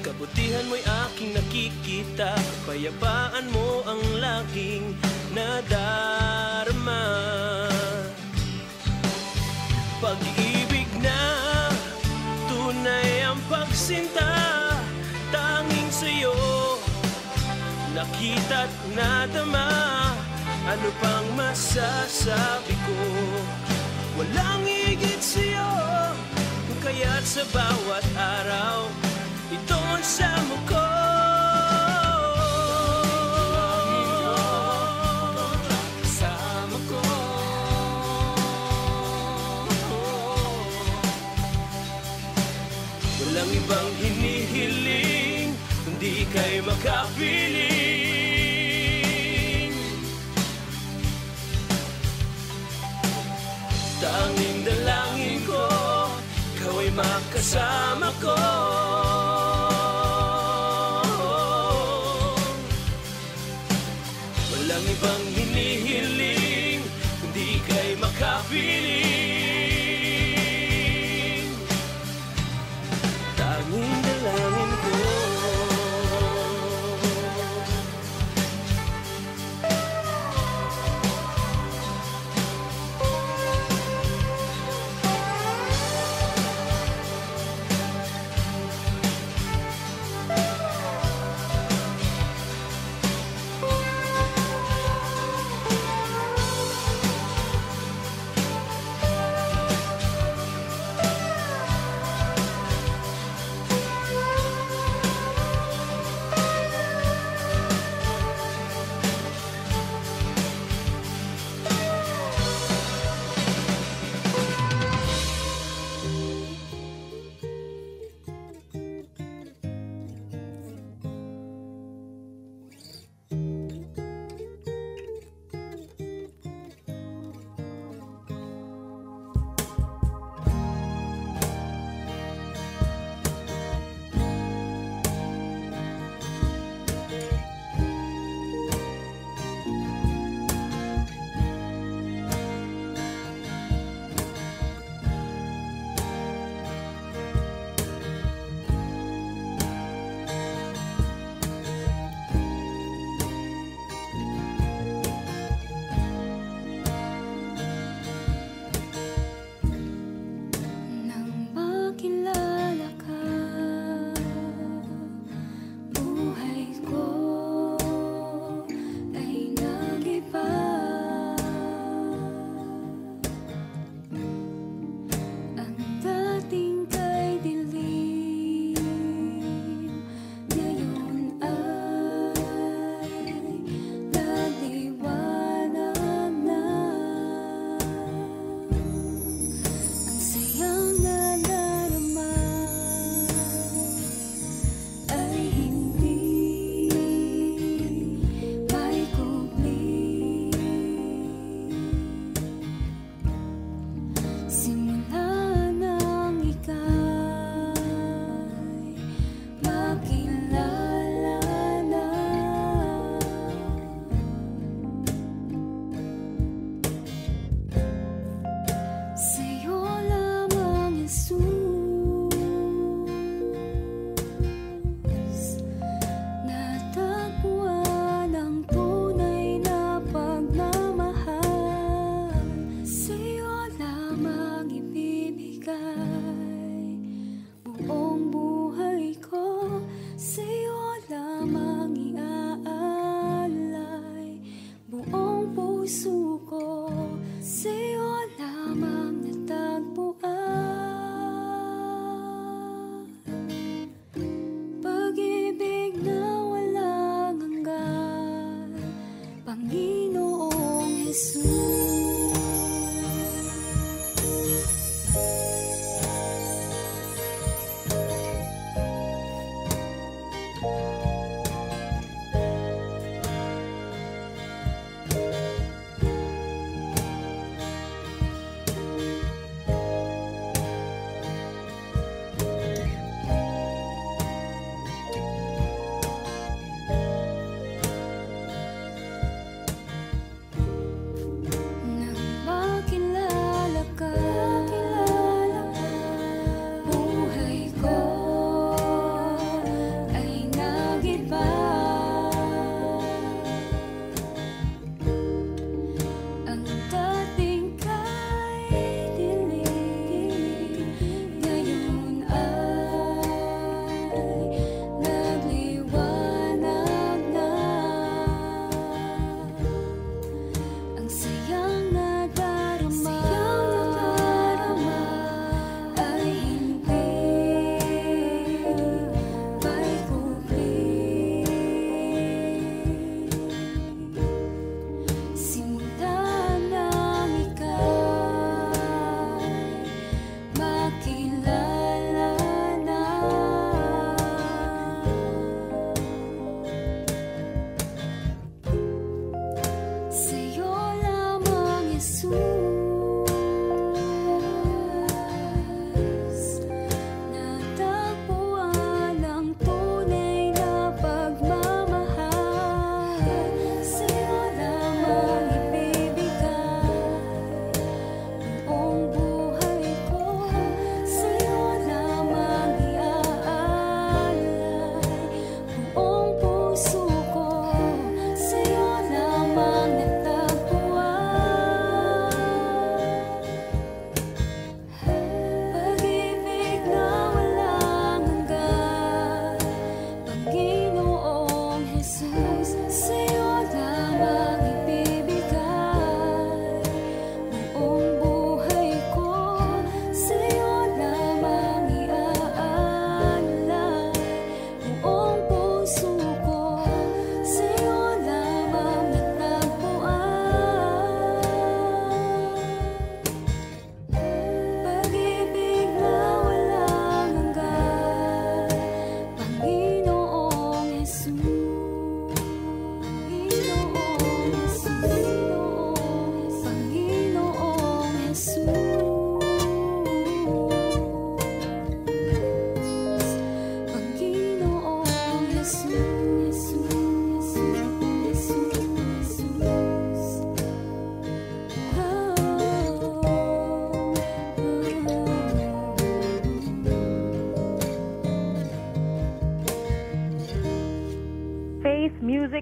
S: Kabutihan mo'y aking nakikita, kapayapaan mo ang laging nadarama. Pag-ibig na tunay ang pagsinta, tanging sa'yo nakita't nadama. Ano pang masasabi ko? Walang higit sa'yo, kung kaya't sa bawat araw ito ang samo ko. Kasama ko. Walang ibang hinihiling, kundi kay makapiling. Tanging dalangin ko, ikaw ay makasama ko. Walang ibang hinihiling, kundi kay makapiling. Tanging dalangin ko.
B: puso ko sa'yo lamang natagpuan. Pag-ibig na walang hanggan, Panginoong Jesus.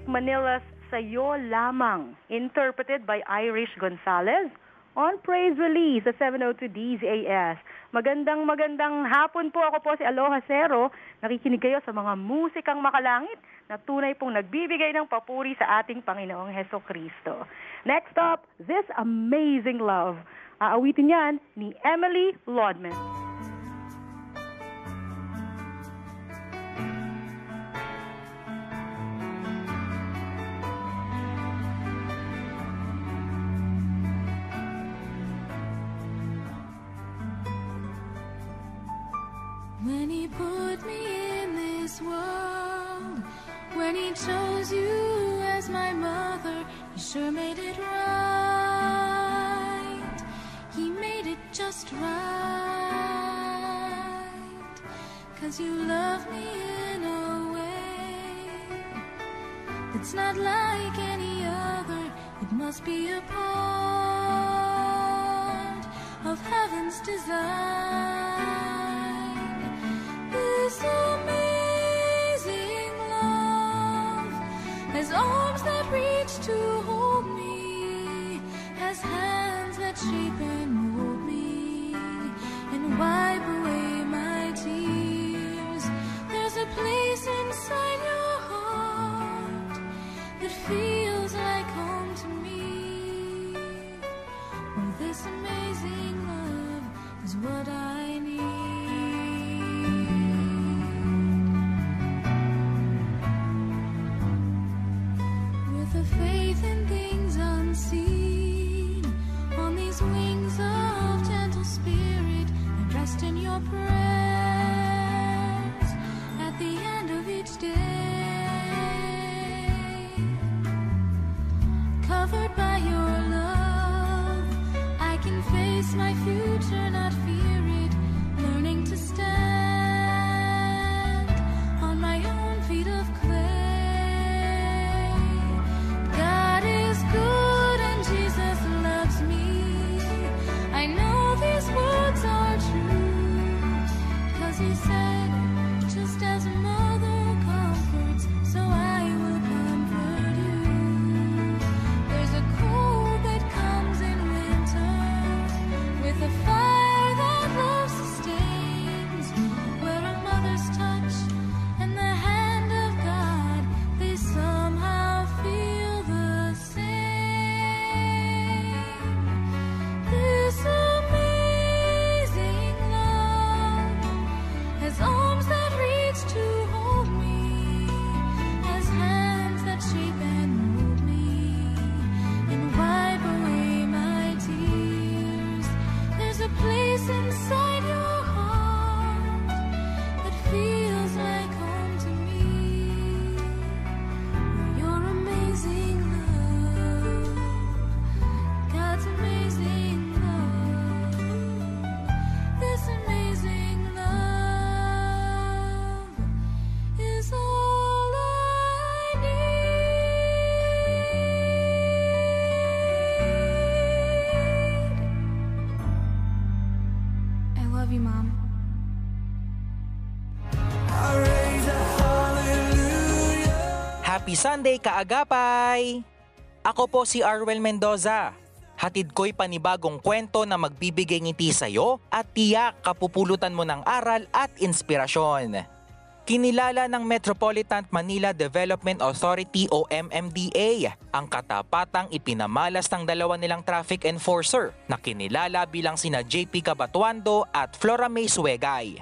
A: Manila's Sa'yo Lamang, interpreted by Irish Gonzalez on Praise Release sa 702 DZAS. Magandang hapon po. Ako po si Aloha Cero. Nakikinig kayo sa mga musikang makalangit na tunay pong nagbibigay ng papuri sa ating Panginoong Heso Kristo. Next up, This Amazing Love. Aawitin yan ni Emily Lodman.
B: When he put me in this world, when he chose you as my mother, he sure made it right. He made it just right. 'Cause you love me in a way that's not like any other. It must be a part of heaven's design. This amazing love has arms that reach to hold me, has hands that shape and mold me, and wipe away my tears. There's a place inside your heart that feels like home to me. This amazing love is what I need. With a faith in things unseen, on these wings of gentle spirit, I rest in your prayers at the end of each day. Covered by your love, I can face my future, not fear it, learning to stand on my own feet of clay. God is good and Jesus loves me. I know these words are true, 'cause he said, just as a mother comforts, so I will comfort you. There's a cold that comes in winter, with a fire that love sustains, where a mother's touch and the hand of God, they somehow feel the same. This amazing love has arms that reach to hold me, has hands that shape and mold me, and wipe away my tears. There's a place inside your heart that feels like home to me. Your amazing love, God's amazing love, this amazing love is all I need. I love you, Mom.
T: Happy Sunday, kaagapay! Ako po si Arwel Mendoza. Hatid ko'y panibagong kwento na magbibigay ngiti sa'yo at tiyak kapupulutan mo ng aral at inspirasyon. Kinilala ng Metropolitan Manila Development Authority o MMDA ang katapatang ipinamalas ng dalawa nilang traffic enforcer na kinilala bilang sina JP Cabatuando at Flora May Suegay.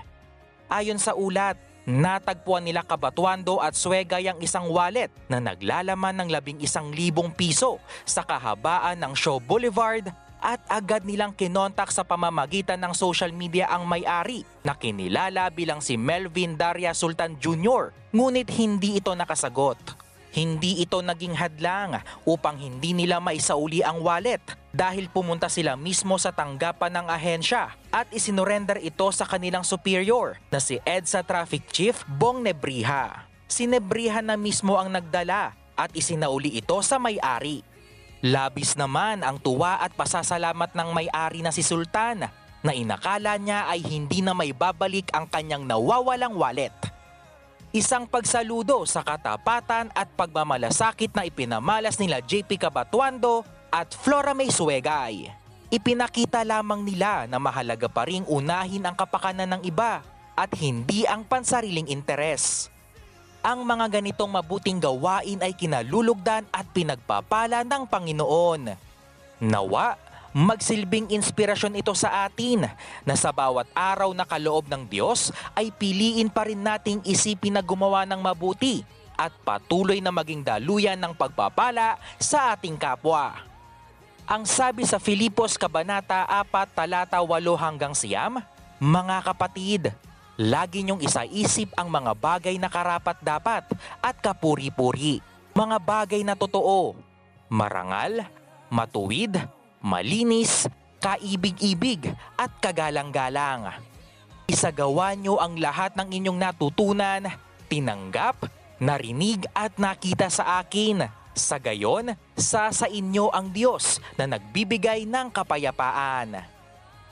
T: Ayon sa ulat, natagpuan nila Cabatuando at Suegay ang isang wallet na naglalaman ng 11,000 piso sa kahabaan ng Shaw Boulevard at agad nilang kinontak sa pamamagitan ng social media ang may-ari na kinilala bilang si Melvin Daria Sultan Jr. Ngunit hindi ito nakasagot. Hindi ito naging hadlang upang hindi nila maisauli ang wallet dahil pumunta sila mismo sa tanggapan ng ahensya at isinorender ito sa kanilang superior na si EDSA Traffic Chief Bong Nebriha. Si Nebriha na mismo ang nagdala at isinauli ito sa may-ari. Labis naman ang tuwa at pasasalamat ng may-ari na si Sultan na inakala niya ay hindi na may babalik ang kanyang nawawalang wallet. Isang pagsaludo sa katapatan at pagmamalasakit na ipinamalas nila JP Cabatuando at Flora May Suegay. Ipinakita lamang nila na mahalaga pa ring unahin ang kapakanan ng iba at hindi ang pansariling interes. Ang mga ganitong mabuting gawain ay kinalulugdan at pinagpapala ng Panginoon. Nawa, magsilbing inspirasyon ito sa atin na sa bawat araw na kaloob ng Diyos ay piliin pa rin nating isipin na gumawa ng mabuti at patuloy na maging daluyan ng pagpapala sa ating kapwa. Ang sabi sa Filipos Kabanata 4 talata 8-9, mga kapatid, lagi niyong isaisip ang mga bagay na karapat-dapat at kapuri-puri, mga bagay na totoo, marangal, matuwid, malinis, kaibig-ibig at kagalang-galang. Isagawa niyo ang lahat ng inyong natutunan, tinanggap, narinig at nakita sa akin. Sa gayon, sa inyo ang Diyos na nagbibigay ng kapayapaan.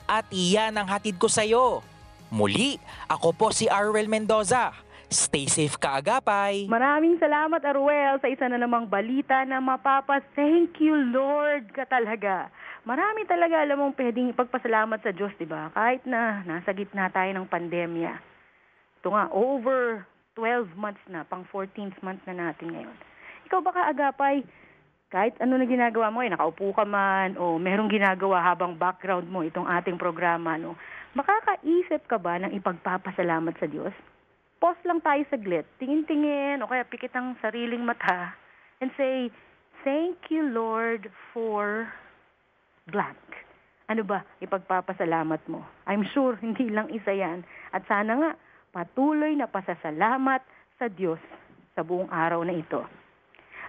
T: At iyan ang hatid ko sa iyo. Muli, ako po si Arwel Mendoza. Stay safe kaagapay.
A: Maraming salamat, Arwel, sa isa na namang balita na thank you Lord ka talaga. Marami talaga alam mong pwedeng ipagpasalamat sa Diyos, diba? Kahit na nasa gitna tayo ng pandemya. Ito nga, over 12 months na, pang 14th month na natin ngayon. Ikaw ba kaagapay, kahit ano na ginagawa mo, nakaupo ka man o merong ginagawa habang background mo itong ating programa, no? Makakaisip ka ba ng ipagpapasalamat sa Diyos? Pause lang tayo saglit, tingin-tingin o kaya pikit ang sariling mata and say, thank you Lord for blank. Ano ba ipagpapasalamat mo? I'm sure hindi lang isa yan. At sana nga, patuloy na pasasalamat sa Diyos sa buong araw na ito.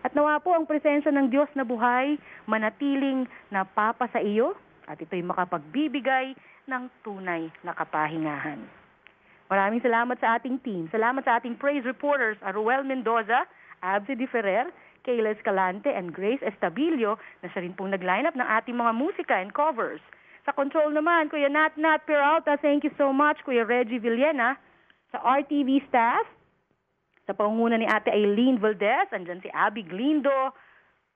A: At nawa po ang presensya ng Diyos na buhay, manatiling napapa sa iyo at ito'y makapagbibigay ng tunay na kapahingahan. Maraming salamat sa ating team. Salamat sa ating praise reporters, Ruel Mendoza, Absi Di Ferrer, Kayla Escalante, and Grace Estabilio na siya rin pong nag-line up ng ating mga musika and covers. Sa control naman, Kuya Nat Peralta, thank you so much. Kuya Reggie Villena, sa RTV staff, sa pangunguna ni Ate Aileen Valdez, andyan si Abby Glindo,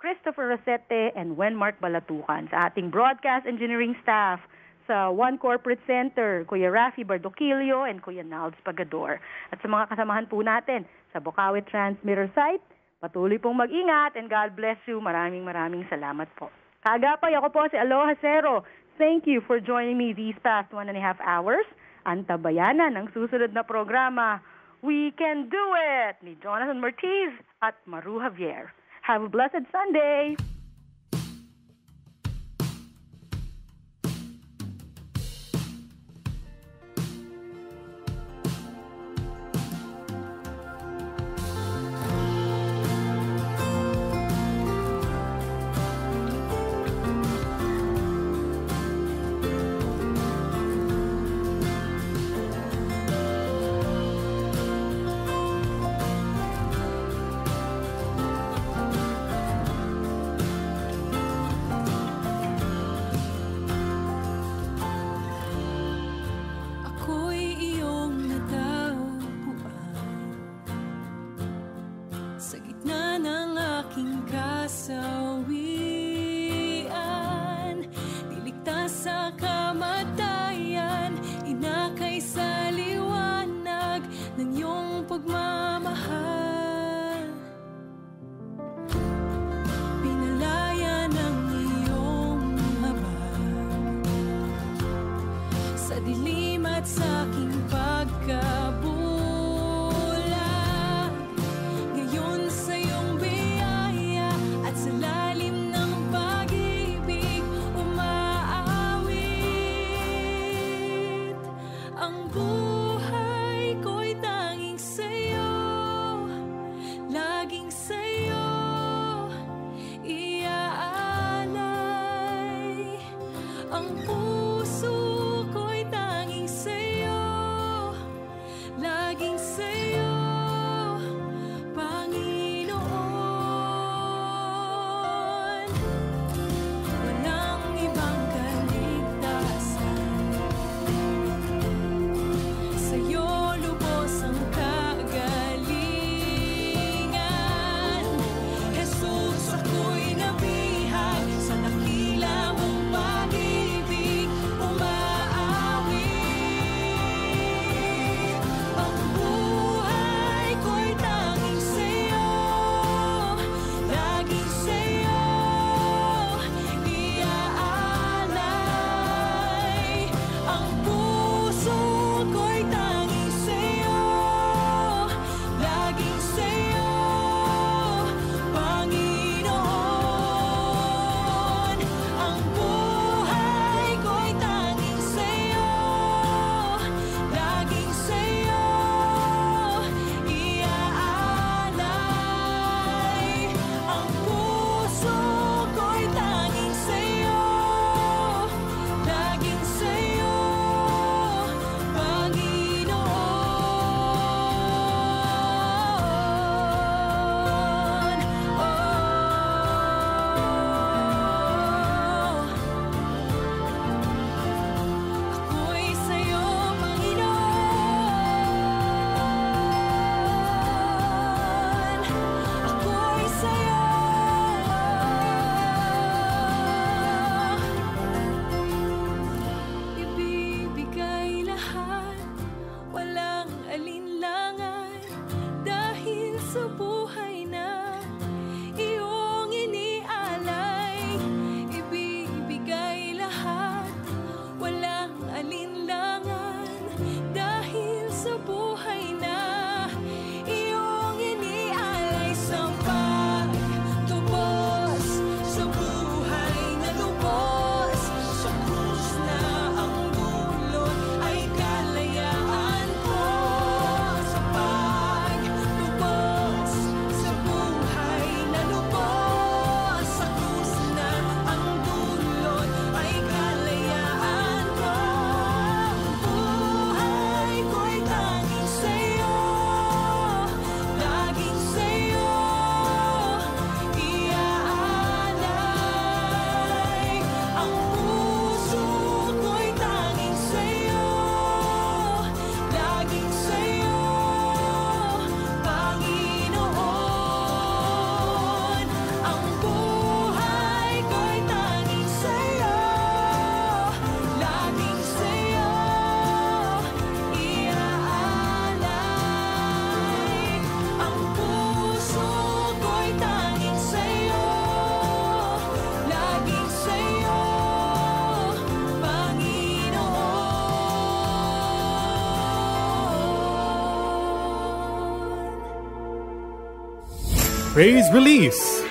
A: Christopher Rosete, and Wenmark Balatukan. Sa ating broadcast engineering staff, sa One Corporate Center, Kuya Rafi Bardoquillo and Kuya Nalds Pagador. At sa mga kasamahan po natin sa Bukawi Transmitter site, patuloy pong mag-ingat and God bless you. Maraming salamat po. Kaagapay, ako po si Aloha Cero. Thank you for joining me these past 1.5 hours. Antabayanan ang susunod na programa, We Can Do It, ni Jonathan Martiz at Maru Javier. Have a blessed Sunday!
B: Jesus, ako'y nabihag sa dakila mong pag-ibig.
H: Praise Release.